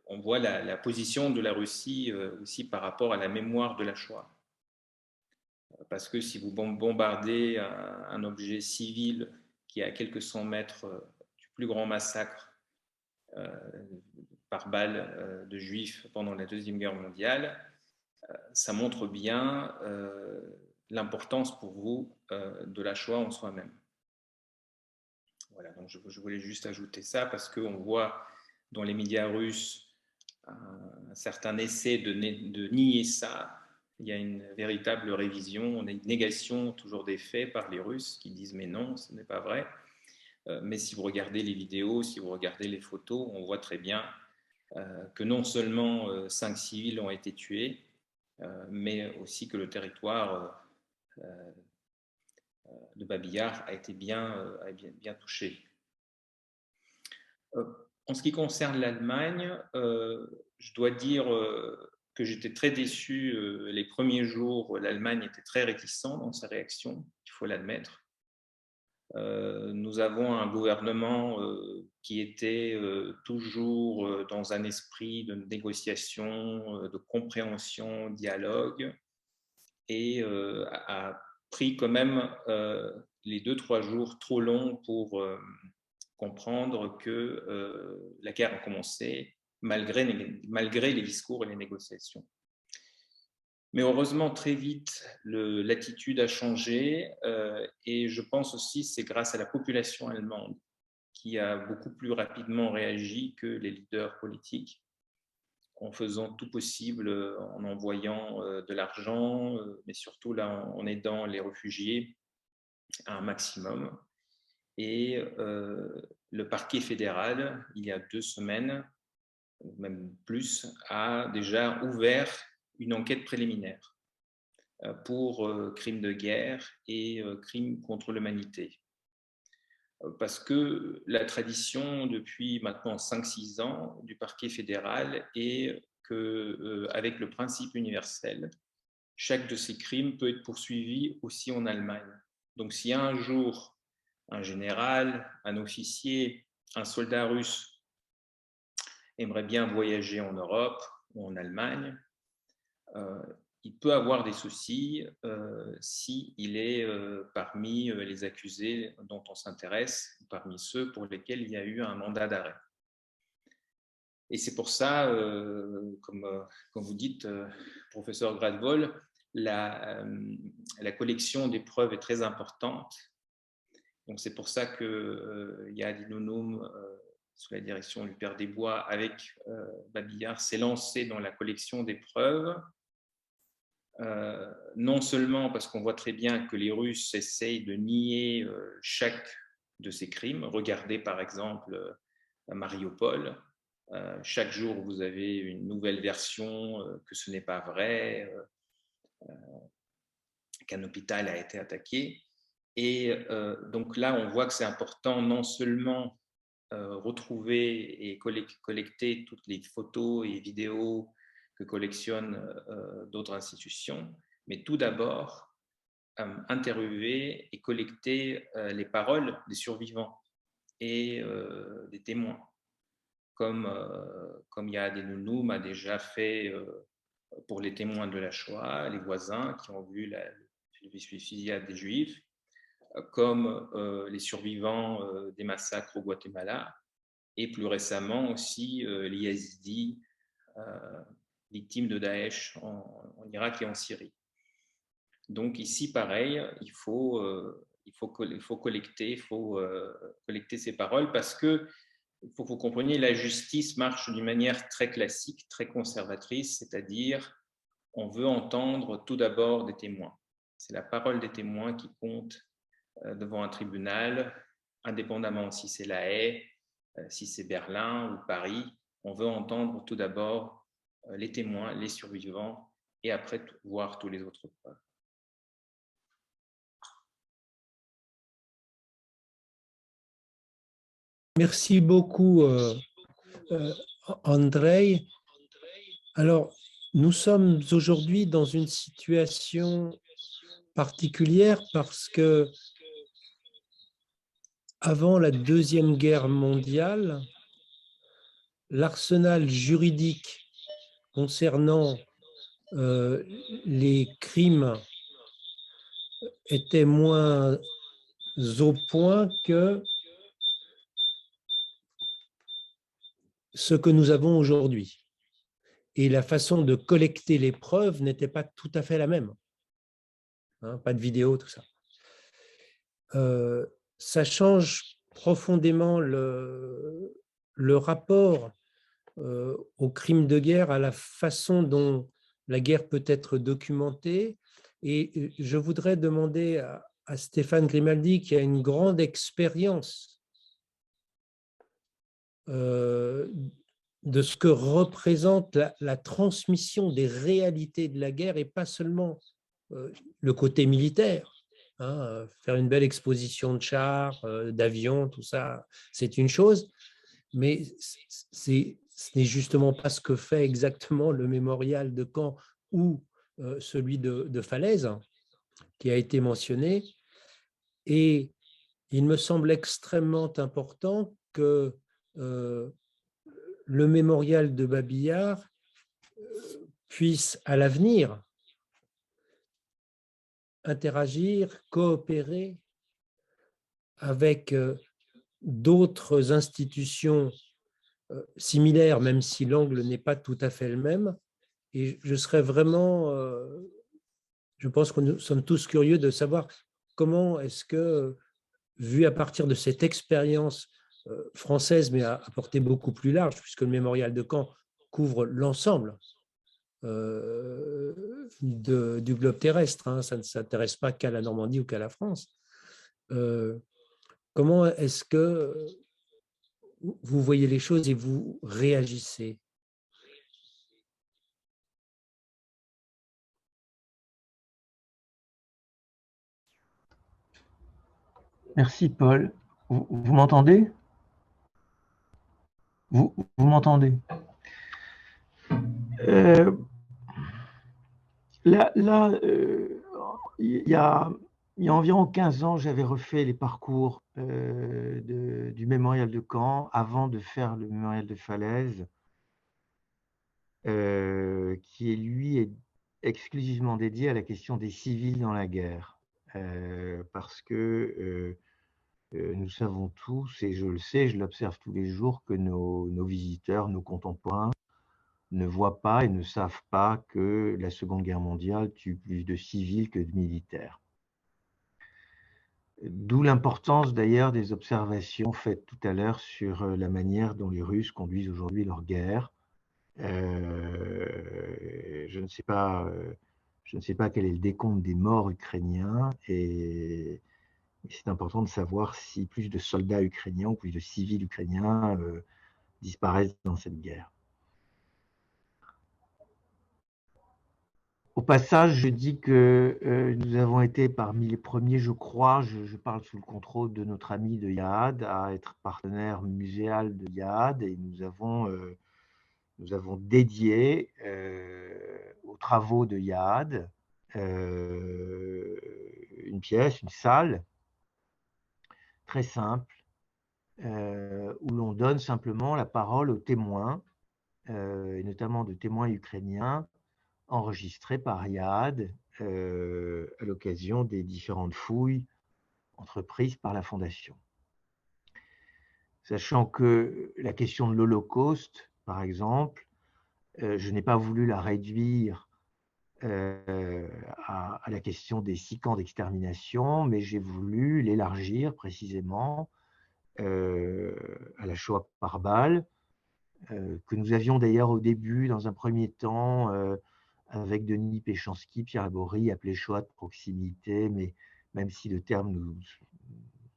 on voit la position de la Russie aussi par rapport à la mémoire de la Shoah. Parce que si vous bombardez un objet civil qui est à quelques cent mètres du plus grand massacre par balle de juifs pendant la Deuxième Guerre mondiale, ça montre bien l'importance pour vous de la Shoah en soi-même. Voilà, donc je voulais juste ajouter ça parce qu'on voit dans les médias russes un certain essai de nier ça. Il y a une véritable révision, une négation toujours des faits par les Russes qui disent mais non, ce n'est pas vrai. Mais si vous regardez les vidéos, si vous regardez les photos, on voit très bien que non seulement 5 civils ont été tués, mais aussi que le territoire de Babi Yar a été bien touché. En ce qui concerne l'Allemagne, je dois dire que j'étais très déçu les premiers jours. L'Allemagne était très réticente dans sa réaction, il faut l'admettre. Nous avons un gouvernement qui était toujours dans un esprit de négociation, de compréhension, dialogue, et a pris quand même les 2-3 jours trop longs pour comprendre que la guerre a commencé malgré les discours et les négociations. Mais heureusement, très vite, l'attitude a changé et je pense aussi que c'est grâce à la population allemande qui a beaucoup plus rapidement réagi que les leaders politiques, en faisant tout possible, en envoyant de l'argent, mais surtout là, en aidant les réfugiés à un maximum. Et le parquet fédéral, il y a 2 semaines, même plus, a déjà ouvert une enquête préliminaire pour crimes de guerre et crimes contre l'humanité. Parce que la tradition depuis maintenant 5-6 ans du parquet fédéral est qu'avec le principe universel, chaque de ces crimes peut être poursuivi aussi en Allemagne. Donc s'il y a un jour un général, un officier, un soldat russe aimerait bien voyager en Europe ou en Allemagne, il peut avoir des soucis s'il est parmi les accusés dont on s'intéresse, parmi ceux pour lesquels il y a eu un mandat d'arrêt. Et c'est pour ça, comme vous dites, professeur Gradvoll, la collection des preuves est très importante. Donc c'est pour ça que Yahad Inounoum, sous la direction du père Desbois, avec Babillard, s'est lancé dans la collection des preuves. Non seulement parce qu'on voit très bien que les Russes essayent de nier chaque de ces crimes. Regardez par exemple Mariupol. Chaque jour, vous avez une nouvelle version que ce n'est pas vrai, qu'un hôpital a été attaqué. Et donc là, on voit que c'est important non seulement retrouver et collecter toutes les photos et vidéos que collectionnent d'autres institutions, mais tout d'abord interviewer et collecter les paroles des survivants et des témoins, comme Yahad Inounoum a déjà fait pour les témoins de la Shoah, les voisins qui ont vu le fusillade des Juifs, comme les survivants des massacres au Guatemala, et plus récemment aussi les Yazidis victimes de Daesh en Irak et en Syrie. Donc ici, pareil, il faut collecter ces paroles parce que, pour que vous compreniez, la justice marche d'une manière très classique, très conservatrice, c'est-à-dire on veut entendre tout d'abord des témoins. C'est la parole des témoins qui compte devant un tribunal, indépendamment si c'est La Haye, si c'est Berlin ou Paris. On veut entendre tout d'abord les témoins, les survivants, et après voir tous les autres preuves. Merci beaucoup, Andrei. Alors, nous sommes aujourd'hui dans une situation particulière parce que avant la Deuxième Guerre mondiale, l'arsenal juridique concernant les crimes était moins au point que ce que nous avons aujourd'hui. Et la façon de collecter les preuves n'était pas tout à fait la même. Hein, pas de vidéo, tout ça. Ça change profondément le rapport aux crimes de guerre, à la façon dont la guerre peut être documentée. Et je voudrais demander à Stéphane Grimaldi, qui a une grande expérience de ce que représente la transmission des réalités de la guerre et pas seulement le côté militaire. Hein, faire une belle exposition de chars, d'avions, tout ça, c'est une chose, mais ce n'est justement pas ce que fait exactement le mémorial de Caen ou celui de Falaise, qui a été mentionné. Et il me semble extrêmement important que le mémorial de Babillard puisse à l'avenir interagir, coopérer avec d'autres institutions similaires, même si l'angle n'est pas tout à fait le même. Et je serais vraiment, je pense que nous sommes tous curieux de savoir comment est-ce que, vu à partir de cette expérience française, mais à portée beaucoup plus large, puisque le mémorial de Caen couvre l'ensemble du globe terrestre, hein, ça ne s'intéresse pas qu'à la Normandie ou qu'à la France. Comment est-ce que vous voyez les choses et vous réagissez? Merci Paul. Vous m'entendez? Vous m'entendez? Là, il y a environ 15 ans, j'avais refait les parcours du mémorial de Caen avant de faire le mémorial de Falaise, qui lui est exclusivement dédié à la question des civils dans la guerre. Parce que nous savons tous, et je le sais, je l'observe tous les jours, que nos visiteurs, nos contemporains, ne voient pas et ne savent pas que la Seconde Guerre mondiale tue plus de civils que de militaires. D'où l'importance d'ailleurs des observations faites tout à l'heure sur la manière dont les Russes conduisent aujourd'hui leur guerre. Je ne sais pas quel est le décompte des morts ukrainiens, et c'est important de savoir si plus de soldats ukrainiens ou plus de civils ukrainiens disparaissent dans cette guerre. Au passage, je dis que nous avons été parmi les premiers, je crois, je parle sous le contrôle de notre ami de IAD, à être partenaire muséal de IAD, et nous avons dédié aux travaux de IAD une pièce, une salle très simple, où l'on donne simplement la parole aux témoins, et notamment de témoins ukrainiens, enregistrés par IAD à l'occasion des différentes fouilles entreprises par la Fondation. Sachant que la question de l'Holocauste, par exemple, je n'ai pas voulu la réduire à la question des 6 camps d'extermination, mais j'ai voulu l'élargir précisément à la Shoah par balle, que nous avions d'ailleurs au début, dans un premier temps, avec Denis Péchanski, Pierre Laborie, appelé Shoah de proximité, mais même si le terme,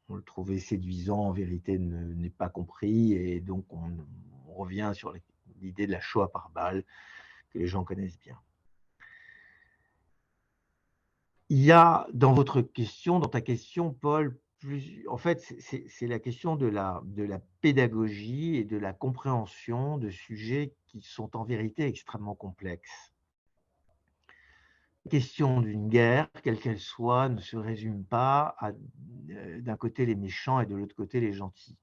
on le trouvait séduisant, en vérité n'est pas compris, et donc on revient sur l'idée de la Shoah par balle, que les gens connaissent bien. Il y a dans votre question, dans ta question, Paul, en fait, c'est la question de la pédagogie et de la compréhension de sujets qui sont en vérité extrêmement complexes. La question d'une guerre, quelle qu'elle soit, ne se résume pas à d'un côté les méchants et de l'autre côté les gentils,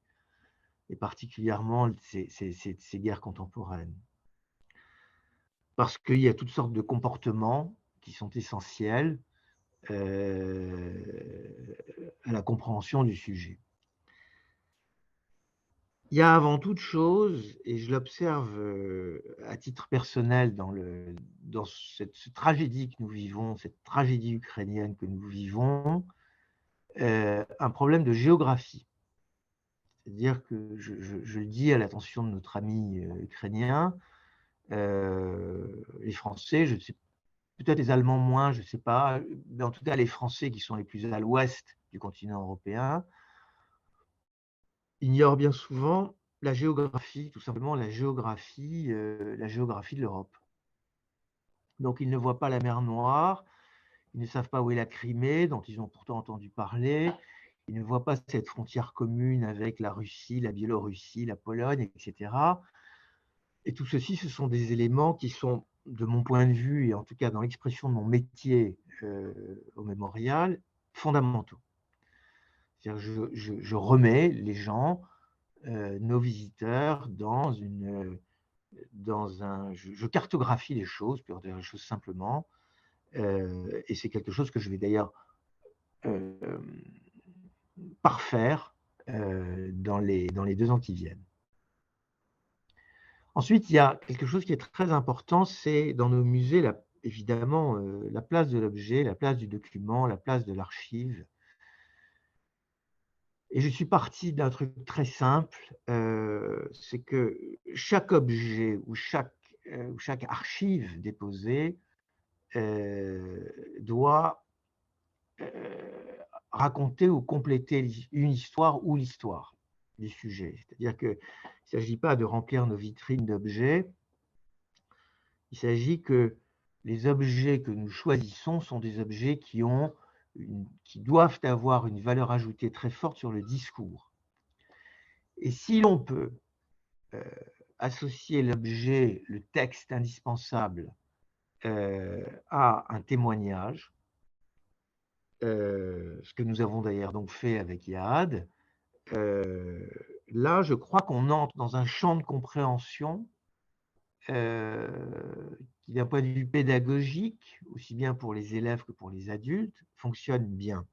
et particulièrement ces guerres contemporaines. Parce qu'il y a toutes sortes de comportements qui sont essentiels à la compréhension du sujet. Il y a avant toute chose, et je l'observe à titre personnel dans cette tragédie que nous vivons, cette tragédie ukrainienne que nous vivons, un problème de géographie. C'est-à-dire que je le dis à l'attention de notre ami ukrainien, les Français, je ne sais, peut-être les Allemands moins, je ne sais pas, mais en tout cas les Français qui sont les plus à l'ouest du continent européen, ignorent bien souvent la géographie, tout simplement la géographie de l'Europe. Donc ils ne voient pas la mer Noire, ils ne savent pas où est la Crimée, dont ils ont pourtant entendu parler, ils ne voient pas cette frontière commune avec la Russie, la Biélorussie, la Pologne, etc. Et tout ceci, ce sont des éléments qui sont, de mon point de vue, et en tout cas dans l'expression de mon métier au mémorial, fondamentaux. C'est-à-dire je remets les gens, nos visiteurs, je cartographie les choses, pour dire les choses simplement, et c'est quelque chose que je vais d'ailleurs parfaire dans les 2 ans qui viennent. Ensuite, il y a quelque chose qui est très important, c'est dans nos musées, évidemment, la place de l'objet, la place du document, la place de l'archive. Et je suis parti d'un truc très simple, c'est que chaque objet ou chaque archive déposée doit raconter ou compléter une histoire ou l'histoire du sujet. C'est-à-dire qu'il ne s'agit pas de remplir nos vitrines d'objets, il s'agit que les objets que nous choisissons sont des objets qui doivent avoir une valeur ajoutée très forte sur le discours. Et si l'on peut associer l'objet, le texte indispensable à un témoignage, ce que nous avons d'ailleurs donc fait avec Yahad, là, je crois qu'on entre dans un champ de compréhension qui, d'un point de vue pédagogique, aussi bien pour les élèves que pour les adultes, fonctionne bien.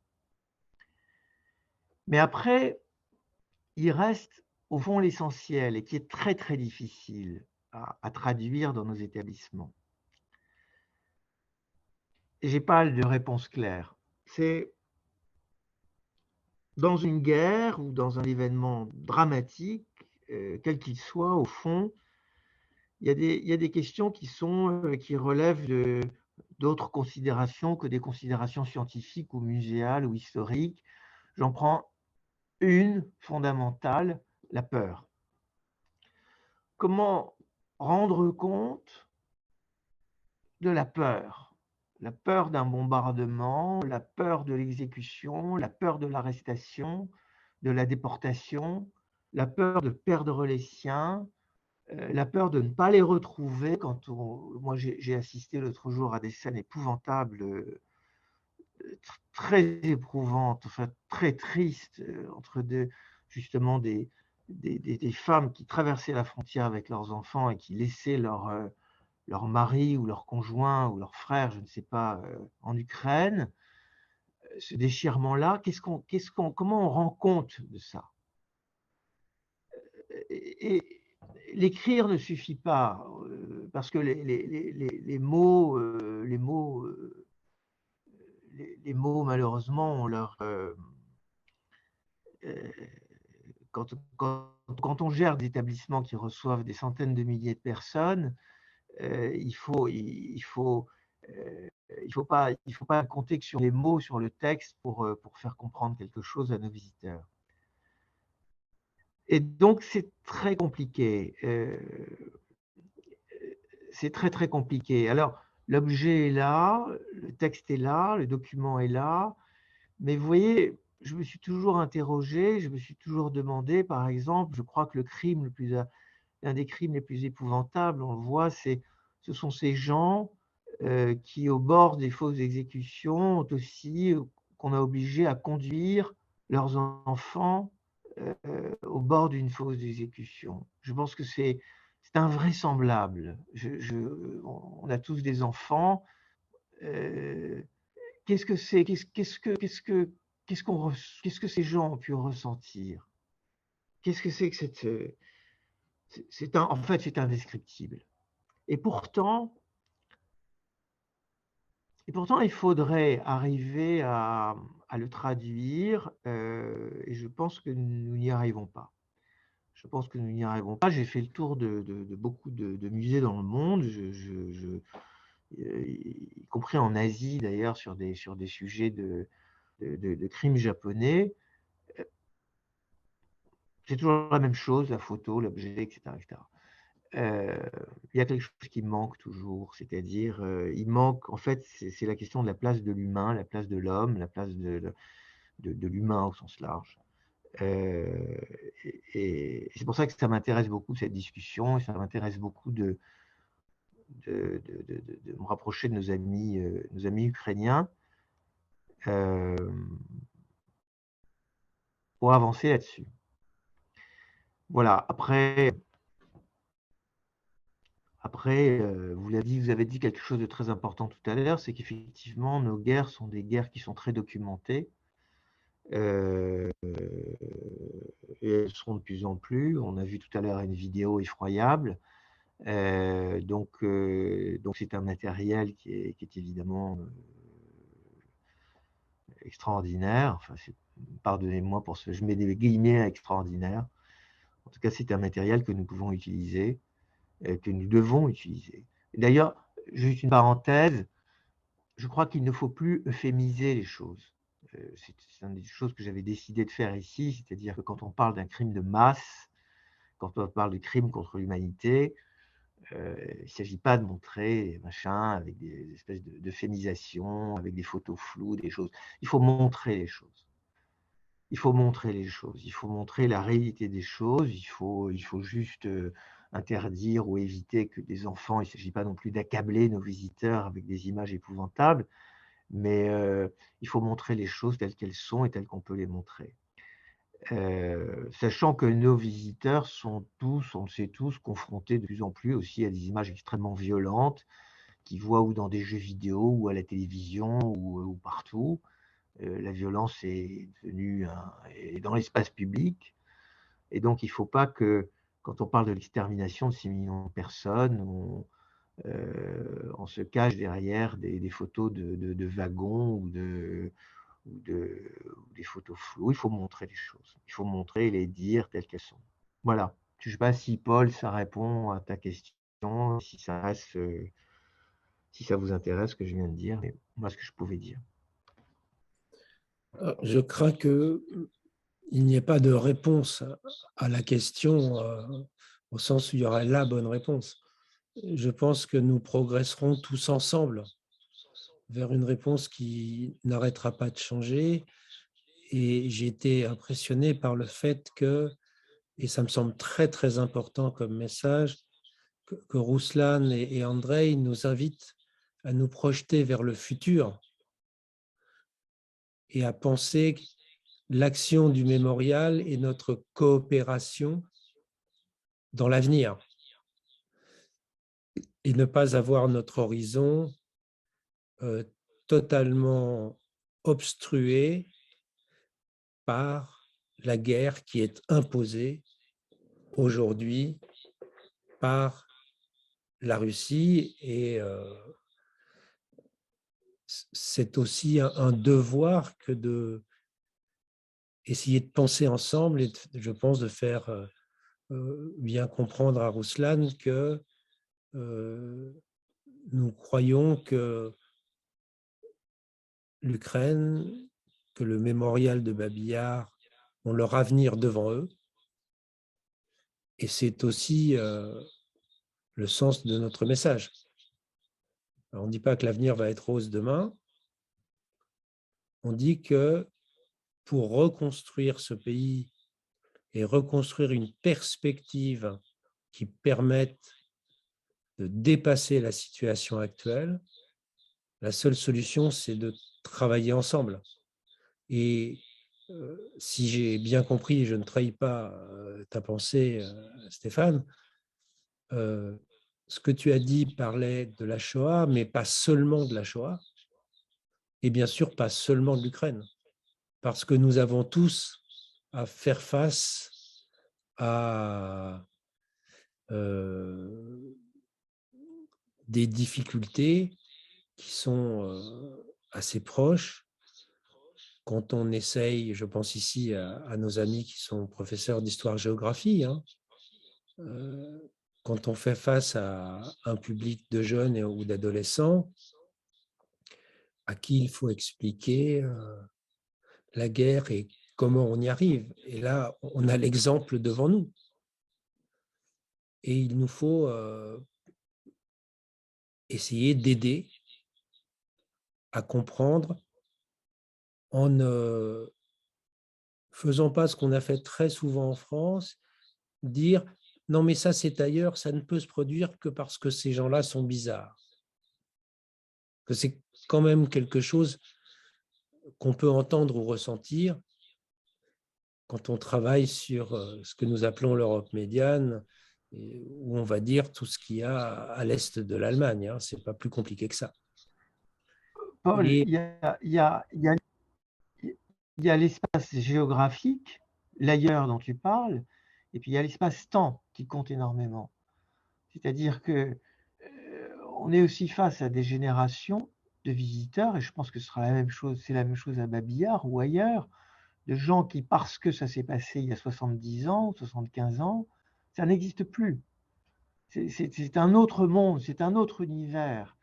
Mais après, il reste au fond l'essentiel et qui est très très difficile à traduire dans nos établissements. Et je n'ai pas de réponse claire. C'est dans une guerre ou dans un événement dramatique, quel qu'il soit, au fond, il y a des questions qui relèvent d'autres considérations que des considérations scientifiques ou muséales ou historiques. J'en prends une fondamentale, la peur. Comment rendre compte de la peur d'un bombardement, la peur de l'exécution, la peur de l'arrestation, de la déportation, la peur de perdre les siens, la peur de ne pas les retrouver. Moi, j'ai assisté l'autre jour à des scènes épouvantables, très éprouvantes, enfin très tristes, entre justement des femmes qui traversaient la frontière avec leurs enfants et qui laissaient leur mari ou leur conjoint ou leur frère, je ne sais pas, en Ukraine. Ce déchirement-là, comment on rend compte de ça? Et l'écrire ne suffit pas, parce que les mots, malheureusement, ont quand on gère des établissements qui reçoivent des centaines de milliers de personnes, il faut pas compter que sur les mots, sur le texte pour faire comprendre quelque chose à nos visiteurs. Et donc, c'est très compliqué. C'est très, très compliqué. Alors, l'objet est là, le texte est là, le document est là, mais vous voyez, je me suis toujours interrogé, je me suis toujours demandé, par exemple, je crois que l'un des crimes les plus épouvantables, on le voit, ce sont ces gens qui, au bord des fausses exécutions, qu'on a obligé à conduire leurs enfants au bord d'une fausse exécution. Je pense que c'est invraisemblable. On a tous des enfants. Qu'est-ce que c'est? Qu'est-ce que ces gens ont pu ressentir? Qu'est-ce que c'est que en fait, c'est indescriptible. Et pourtant, il faudrait arriver à le traduire, et je pense que nous n'y arrivons pas. Je pense que nous n'y arrivons pas. J'ai fait le tour de beaucoup de musées dans le monde, y compris en Asie d'ailleurs, sur des sujets de crimes japonais. C'est toujours la même chose, la photo, l'objet, etc., etc. Il y a quelque chose qui manque toujours, c'est-à-dire, il manque, en fait, c'est la question de la place de l'humain, la place de l'homme, la place de l'humain au sens large. Et c'est pour ça que ça m'intéresse beaucoup, cette discussion, et ça m'intéresse beaucoup de me rapprocher de nos amis ukrainiens pour avancer là-dessus. Voilà, après, vous avez dit quelque chose de très important tout à l'heure, c'est qu'effectivement, nos guerres sont des guerres qui sont très documentées. Et elles seront de plus en plus. On a vu tout à l'heure une vidéo effroyable. Donc c'est un matériel qui est évidemment extraordinaire. Enfin, pardonnez-moi pour je mets des guillemets à extraordinaire. En tout cas, c'est un matériel que nous pouvons utiliser, que nous devons utiliser. D'ailleurs, juste une parenthèse, je crois qu'il ne faut plus euphémiser les choses. C'est une des choses que j'avais décidé de faire ici, c'est-à-dire que quand on parle d'un crime de masse, quand on parle de crime contre l'humanité, il ne s'agit pas de montrer machin avec des espèces d'euphémisation, avec des photos floues, des choses. Il faut montrer les choses. Il faut montrer les choses. Il faut montrer la réalité des choses. Il faut juste interdire ou éviter que des enfants, il ne s'agit pas non plus d'accabler nos visiteurs avec des images épouvantables, mais il faut montrer les choses telles qu'elles sont et telles qu'on peut les montrer. Sachant que nos visiteurs sont tous, on le sait tous, confrontés de plus en plus aussi à des images extrêmement violentes qu'ils voient ou dans des jeux vidéo ou à la télévision ou partout. La violence est devenue est dans l'espace public. Et donc, il ne faut pas que, quand on parle de l'extermination de 6 millions de personnes, on se cache derrière des photos de wagons ou des photos floues. Il faut montrer les choses. Il faut montrer et les dire telles qu'elles sont. Voilà. Je ne sais pas si, Paul, ça répond à ta question, si ça reste, si ça vous intéresse ce que je viens de dire, mais moi, ce que je pouvais dire. Je crains qu'il n'y ait pas de réponse à la question au sens où il y aura la bonne réponse. Je pense que nous progresserons tous ensemble vers une réponse qui n'arrêtera pas de changer. Et j'ai été impressionné par le fait que, et ça me semble très très important comme message, que Ruslan et Andrei nous invitent à nous projeter vers le futur et à penser l'action du mémorial et notre coopération dans l'avenir et ne pas avoir notre horizon totalement obstrué par la guerre qui est imposée aujourd'hui par la Russie. Et c'est aussi un devoir que de essayer de penser ensemble et je pense de faire bien comprendre à Ruslan que nous croyons que l'Ukraine, que le mémorial de Babi Yar ont leur avenir devant eux. Et c'est aussi le sens de notre message. Alors, on ne dit pas que l'avenir va être rose demain. On dit que pour reconstruire ce pays et reconstruire une perspective qui permette de dépasser la situation actuelle, la seule solution, c'est de travailler ensemble. Et si j'ai bien compris, je ne trahis pas ta pensée, Stéphane, ce que tu as dit parlait de la Shoah, mais pas seulement de la Shoah, et bien sûr pas seulement de l'Ukraine, parce que nous avons tous à faire face à des difficultés qui sont assez proches quand on essaye, je pense ici à nos amis qui sont professeurs d'histoire-géographie, hein, quand on fait face à un public de jeunes ou d'adolescents à qui il faut expliquer la guerre et comment on y arrive. Et là, on a l'exemple devant nous. Et il nous faut essayer d'aider à comprendre en ne faisant pas ce qu'on a fait très souvent en France, dire « non mais ça c'est ailleurs, ça ne peut se produire que parce que ces gens-là sont bizarres ». Que c'est quand même quelque chose qu'on peut entendre ou ressentir quand on travaille sur ce que nous appelons l'Europe médiane, où on va dire tout ce qu'il y a à l'est de l'Allemagne. Hein, ce n'est pas plus compliqué que ça. Paul, Et il y a l'espace géographique, l'ailleurs dont tu parles, et puis il y a l'espace-temps qui compte énormément. C'est-à-dire que on est aussi face à des générations de visiteurs, et je pense que ce sera la même chose, c'est la même chose à Babi Yar ou ailleurs, de gens qui, parce que ça s'est passé il y a 70 ans, 75 ans, ça n'existe plus. C'est un autre monde, c'est un autre univers,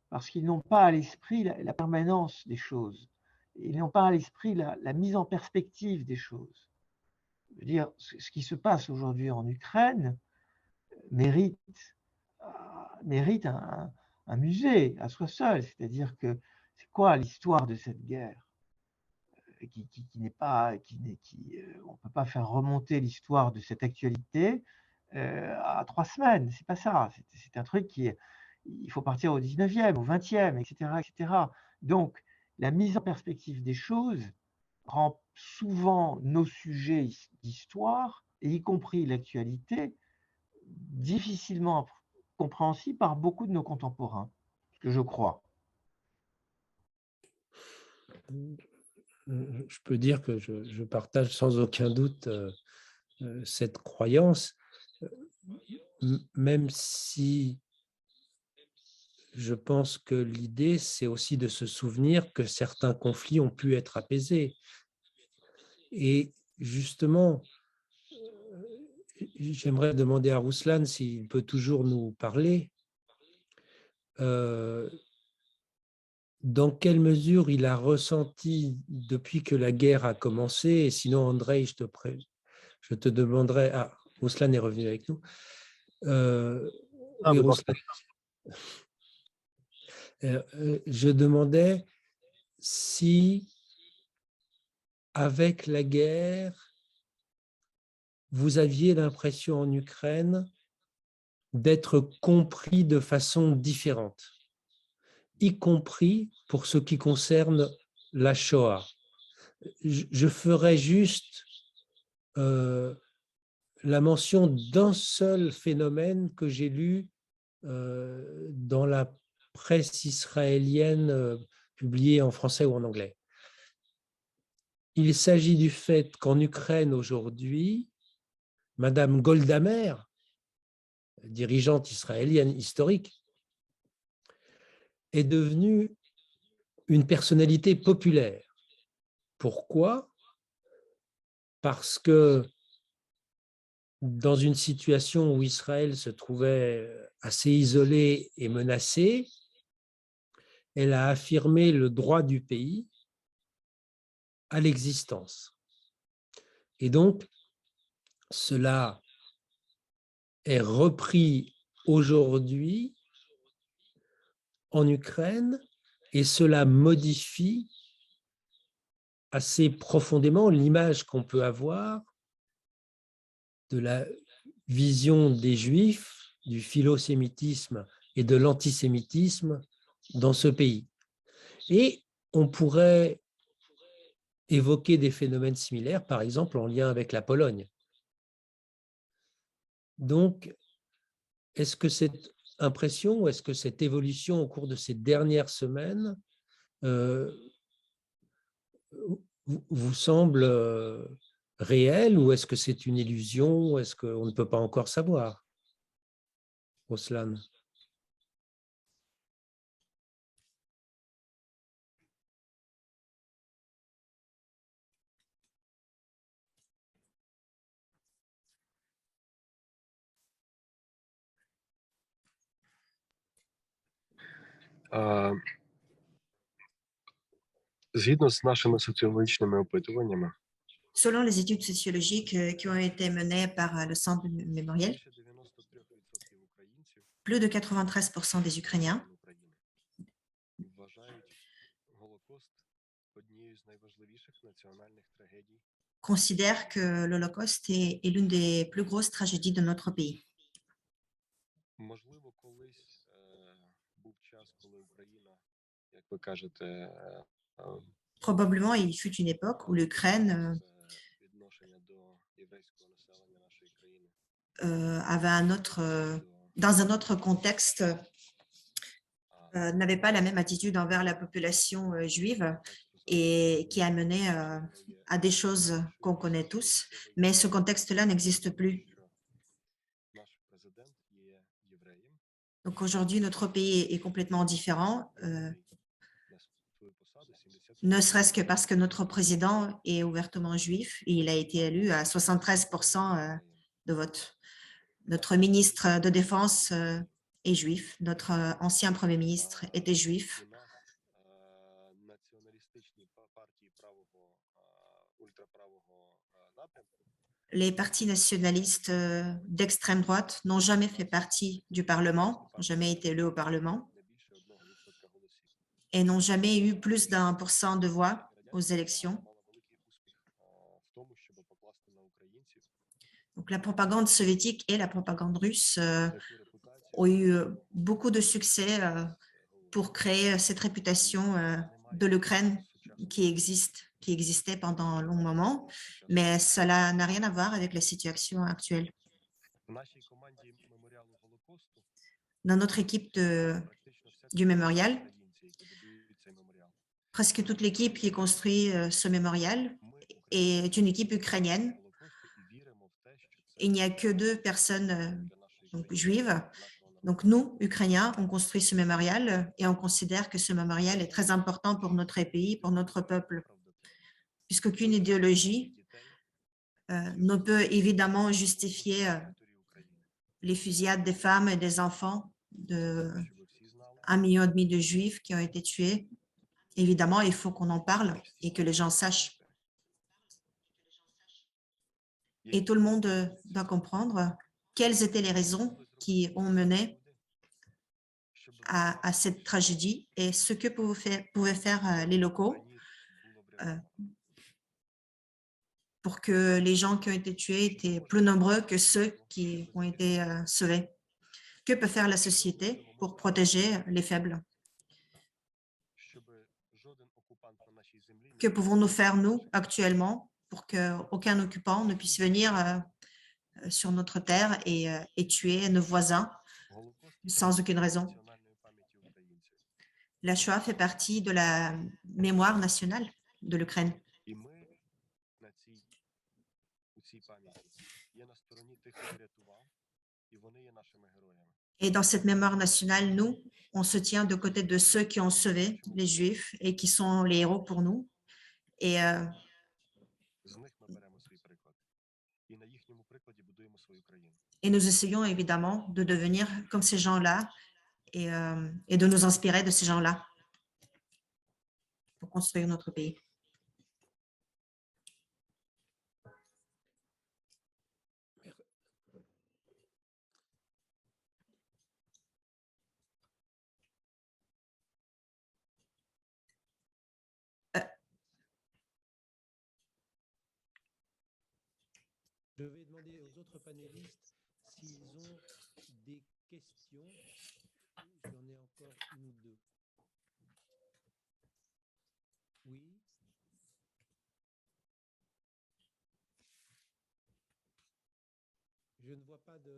parce qu'ils n'ont pas à l'esprit la permanence des choses. ils n'ont pas à l'esprit la mise en perspective des choses. Je veux dire, ce qui se passe aujourd'hui en Ukraine mérite un musée à soi seul. C'est-à-dire que c'est quoi l'histoire de cette guerre qui n'est pas, on ne peut pas faire remonter l'histoire de cette actualité à 3 semaines. C'est pas ça. C'est un truc il faut partir au 19e, au 20e, etc., etc. Donc, la mise en perspective des choses rend souvent nos sujets d'histoire, et y compris l'actualité, difficilement compréhensibles par beaucoup de nos contemporains, ce que je crois. Je peux dire que je partage sans aucun doute cette croyance, même si je pense que l'idée, c'est aussi de se souvenir que certains conflits ont pu être apaisés. Et justement, j'aimerais demander à Ruslan s'il peut toujours nous parler. Dans quelle mesure il a ressenti depuis que la guerre a commencé, et sinon Andrei, je te demanderai, Ruslan est revenu avec nous. Oui, Ruslan. Je demandais si, avec la guerre, vous aviez l'impression en Ukraine d'être compris de façon différente, y compris pour ce qui concerne la Shoah. Je ferai juste la mention d'un seul phénomène que j'ai lu dans la presse israélienne publiée en français ou en anglais. Il s'agit du fait qu'en Ukraine aujourd'hui, Madame Golda Meir, dirigeante israélienne historique, est devenue une personnalité populaire. Pourquoi? Parce que dans une situation où Israël se trouvait assez isolé et menacé, elle a affirmé le droit du pays à l'existence. Et donc, cela est repris aujourd'hui en Ukraine et cela modifie assez profondément l'image qu'on peut avoir de la vision des Juifs, du philosémitisme et de l'antisémitisme dans ce pays. Et on pourrait évoquer des phénomènes similaires, par exemple en lien avec la Pologne. Donc, est-ce que cette impression ou est-ce que cette évolution au cours de ces dernières semaines vous semble réelle ou est-ce que c'est une illusion ou est-ce qu'on ne peut pas encore savoir? Ruslan. Згідно з нашими соціологічними опитуваннями, Selon les études sociologiques qui ont été menées par le Centre mémoriel, plus de 93% des Ukrainiens considèrent que l'Holocauste est l'une des plus grosses tragédies de notre pays. можливо, колись був час, коли Україна, як ви кажете, Probablement, il fut une époque où l'Ukraine avait dans un autre contexte, n'avait pas la même attitude envers la population juive et qui a mené à des choses qu'on connaît tous. Mais ce contexte-là n'existe plus. Donc aujourd'hui, notre pays est complètement différent, ne serait-ce que parce que notre président est ouvertement juif et il a été élu à 73% de vote. Notre ministre de Défense est juif, notre ancien Premier ministre était juif. Les partis nationalistes d'extrême droite n'ont jamais fait partie du Parlement, n'ont jamais été élus au Parlement et n'ont jamais eu plus d'1% de voix aux élections. Donc, la propagande soviétique et la propagande russe ont eu beaucoup de succès pour créer cette réputation de l'Ukraine qui existait pendant un long moment, mais cela n'a rien à voir avec la situation actuelle. Dans notre équipe du mémorial, presque toute l'équipe qui construit ce mémorial est une équipe ukrainienne. Il n'y a que 2 personnes donc, juives. Donc nous, Ukrainiens, on construit ce mémorial et on considère que ce mémorial est très important pour notre pays, pour notre peuple, puisqu'aucune idéologie ne peut évidemment justifier les fusillades des femmes et des enfants de 1,5 million de Juifs qui ont été tués. Évidemment, il faut qu'on en parle et que les gens sachent. Et tout le monde doit comprendre quelles étaient les raisons qui ont mené à cette tragédie et ce que pouvaient faire les locaux pour que les gens qui ont été tués étaient plus nombreux que ceux qui ont été sauvés. Que peut faire la société pour protéger les faibles? Que pouvons-nous faire, nous, actuellement, pour qu'aucun occupant ne puisse venir sur notre terre et tuer nos voisins sans aucune raison? La Shoah fait partie de la mémoire nationale de l'Ukraine. Et dans cette mémoire nationale, nous, on se tient de côté de ceux qui ont sauvé les Juifs et qui sont les héros pour nous. Et nous essayons évidemment de devenir comme ces gens-là et de nous inspirer de ces gens-là pour construire notre pays. Je vais demander aux autres panélistes s'ils ont des questions. J'en ai encore 1 ou 2. Oui. Je ne vois pas de...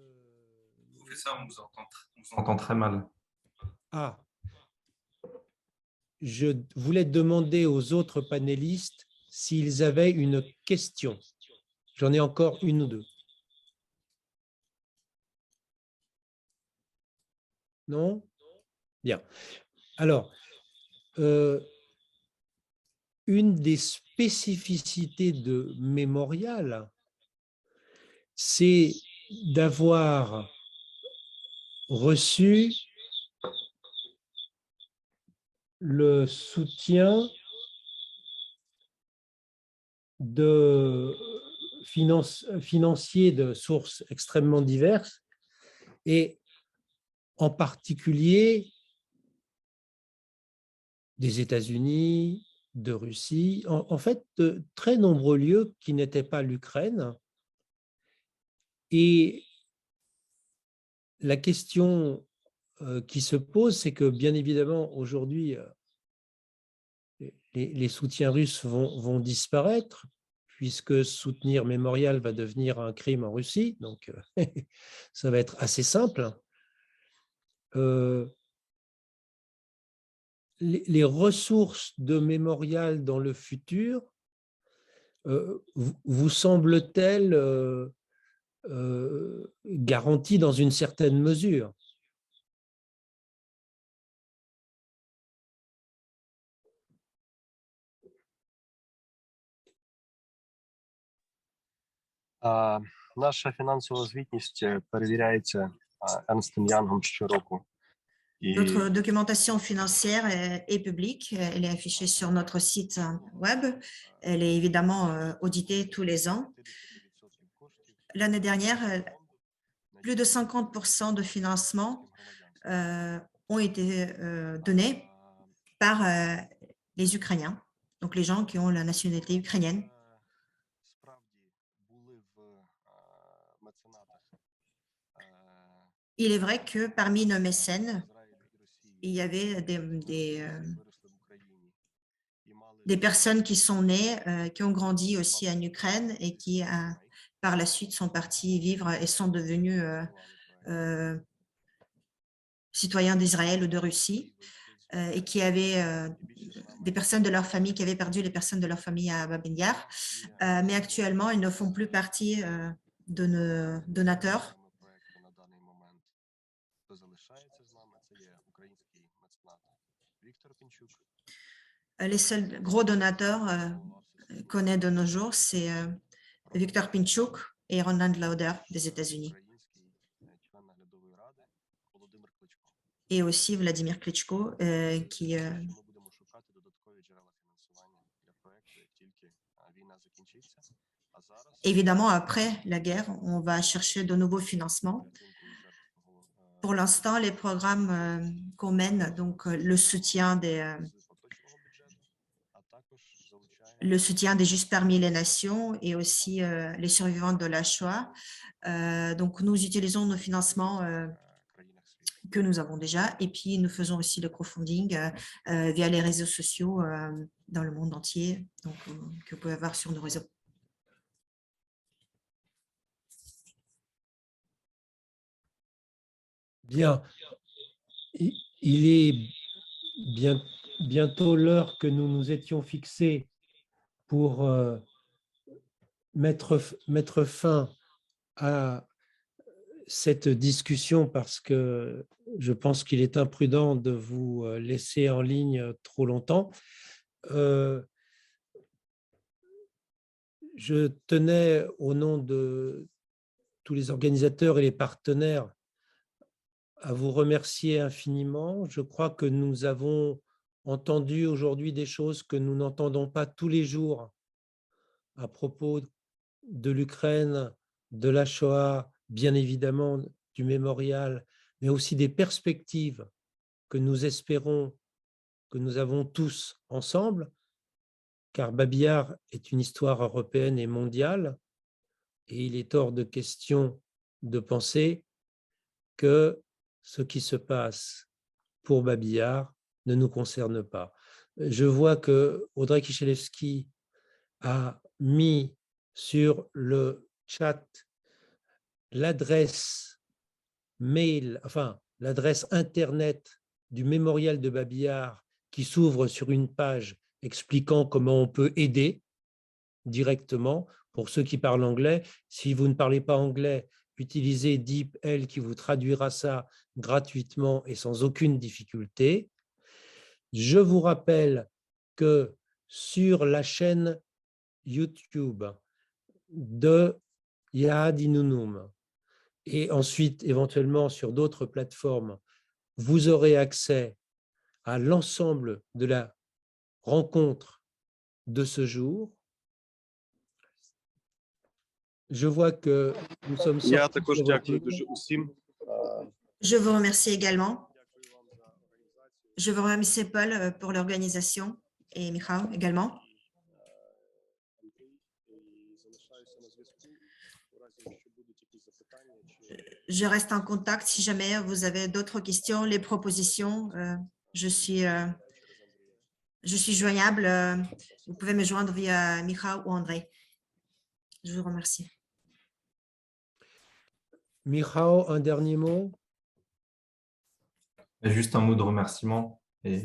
Professeur, on vous entend très mal. Ah. Je voulais demander aux autres panélistes s'ils avaient une question. J'en ai encore 1 ou 2. Non? Bien. Alors, une des spécificités de Mémorial, c'est d'avoir reçu le soutien de financiers de sources extrêmement diverses et en particulier des États-Unis, de Russie, en fait de très nombreux lieux qui n'étaient pas l'Ukraine. Et la question qui se pose, c'est que bien évidemment aujourd'hui les soutiens russes vont disparaître puisque soutenir Mémorial va devenir un crime en Russie, donc ça va être assez simple. Les ressources de Mémorial dans le futur vous semblent-elles garanties dans une certaine mesure? Наша фінансова звітність перевіряється Ernst & Young щороку. Notre documentation financière est publique, elle est affichée sur notre site web, elle est évidemment auditée tous les ans. L'année dernière, plus de 50% de financement ont été donnés par les Ukrainiens, donc les gens qui ont la nationalité ukrainienne. Il est vrai que parmi nos mécènes, il y avait des personnes qui sont nées, qui ont grandi aussi en Ukraine et qui, par la suite, sont partis vivre et sont devenus citoyens d'Israël ou de Russie, et qui avaient des personnes de leur famille, qui avaient perdu les personnes de leur famille à Babin Yar. Mais actuellement, ils ne font plus partie de nos donateurs. Les seuls gros donateurs qu'on ait de nos jours, c'est Viktor Pinchuk et Roland Lauder des États-Unis. Et aussi Vladimir Klitschko, qui évidemment, après la guerre, on va chercher de nouveaux financements. Pour l'instant, les programmes qu'on mène, donc le soutien des Justes parmi les nations et aussi les survivants de la Shoah. Donc, nous utilisons nos financements que nous avons déjà, et puis nous faisons aussi le crowdfunding via les réseaux sociaux dans le monde entier, donc, que vous pouvez avoir sur nos réseaux. Bien. Il est bientôt l'heure que nous nous étions fixés pour mettre fin à cette discussion, parce que je pense qu'il est imprudent de vous laisser en ligne trop longtemps. Je tenais, au nom de tous les organisateurs et les partenaires, à vous remercier infiniment. Je crois que nous avons entendu aujourd'hui des choses que nous n'entendons pas tous les jours à propos de l'Ukraine, de la Shoah, bien évidemment du mémorial, mais aussi des perspectives que nous espérons que nous avons tous ensemble, car Babi Yar est une histoire européenne et mondiale, et il est hors de question de penser que ce qui se passe pour Babi Yar ne nous concerne pas. Je vois que Audrey Kichelewski a mis sur le chat l'adresse mail, enfin l'adresse internet du mémorial de Babi Yar, qui s'ouvre sur une page expliquant comment on peut aider directement. Pour ceux qui parlent anglais, si vous ne parlez pas anglais, utilisez DeepL qui vous traduira ça gratuitement et sans aucune difficulté. Je vous rappelle que sur la chaîne YouTube de Yahad Inunum et ensuite éventuellement sur d'autres plateformes, vous aurez accès à l'ensemble de la rencontre de ce jour. Je vois que nous sommes sortis. Je vous remercie également. Je vous remercie, Paul, pour l'organisation, et Michał également. Je reste en contact si jamais vous avez d'autres questions, les propositions. Je suis joignable. Vous pouvez me joindre via Michał ou André. Je vous remercie. Michał, un dernier mot? Juste un mot de remerciement. Et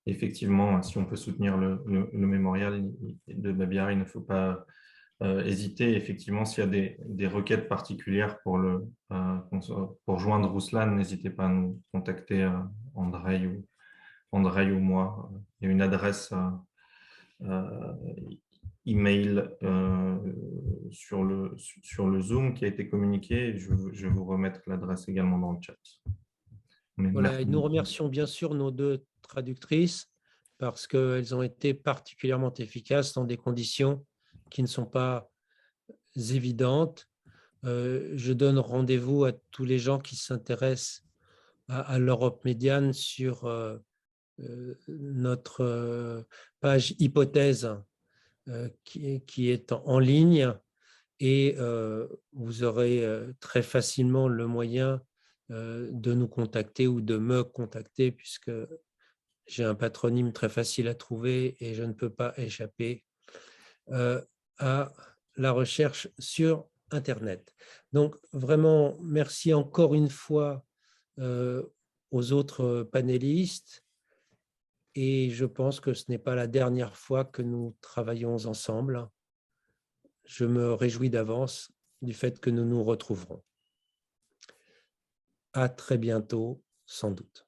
effectivement, si on peut soutenir le mémorial de Babi Yar, il ne faut pas hésiter. Effectivement, s'il y a des requêtes particulières pour joindre Ruslan, n'hésitez pas à nous contacter, André ou moi. Il y a une adresse email sur le Zoom qui a été communiqué. Je vais vous remettre l'adresse également dans le chat. Mais Voilà, et nous merci. remercions bien sûr nos 2 traductrices parce qu'elles ont été particulièrement efficaces dans des conditions qui ne sont pas évidentes. Je donne rendez-vous à tous les gens qui s'intéressent à l'Europe médiane sur notre page hypothèse qui est en ligne, et vous aurez très facilement le moyen de nous contacter ou de me contacter, puisque j'ai un patronyme très facile à trouver et je ne peux pas échapper à la recherche sur Internet. Donc, vraiment, merci encore une fois aux autres panélistes, et je pense que ce n'est pas la dernière fois que nous travaillons ensemble. Je me réjouis d'avance du fait que nous nous retrouverons. À très bientôt, sans doute.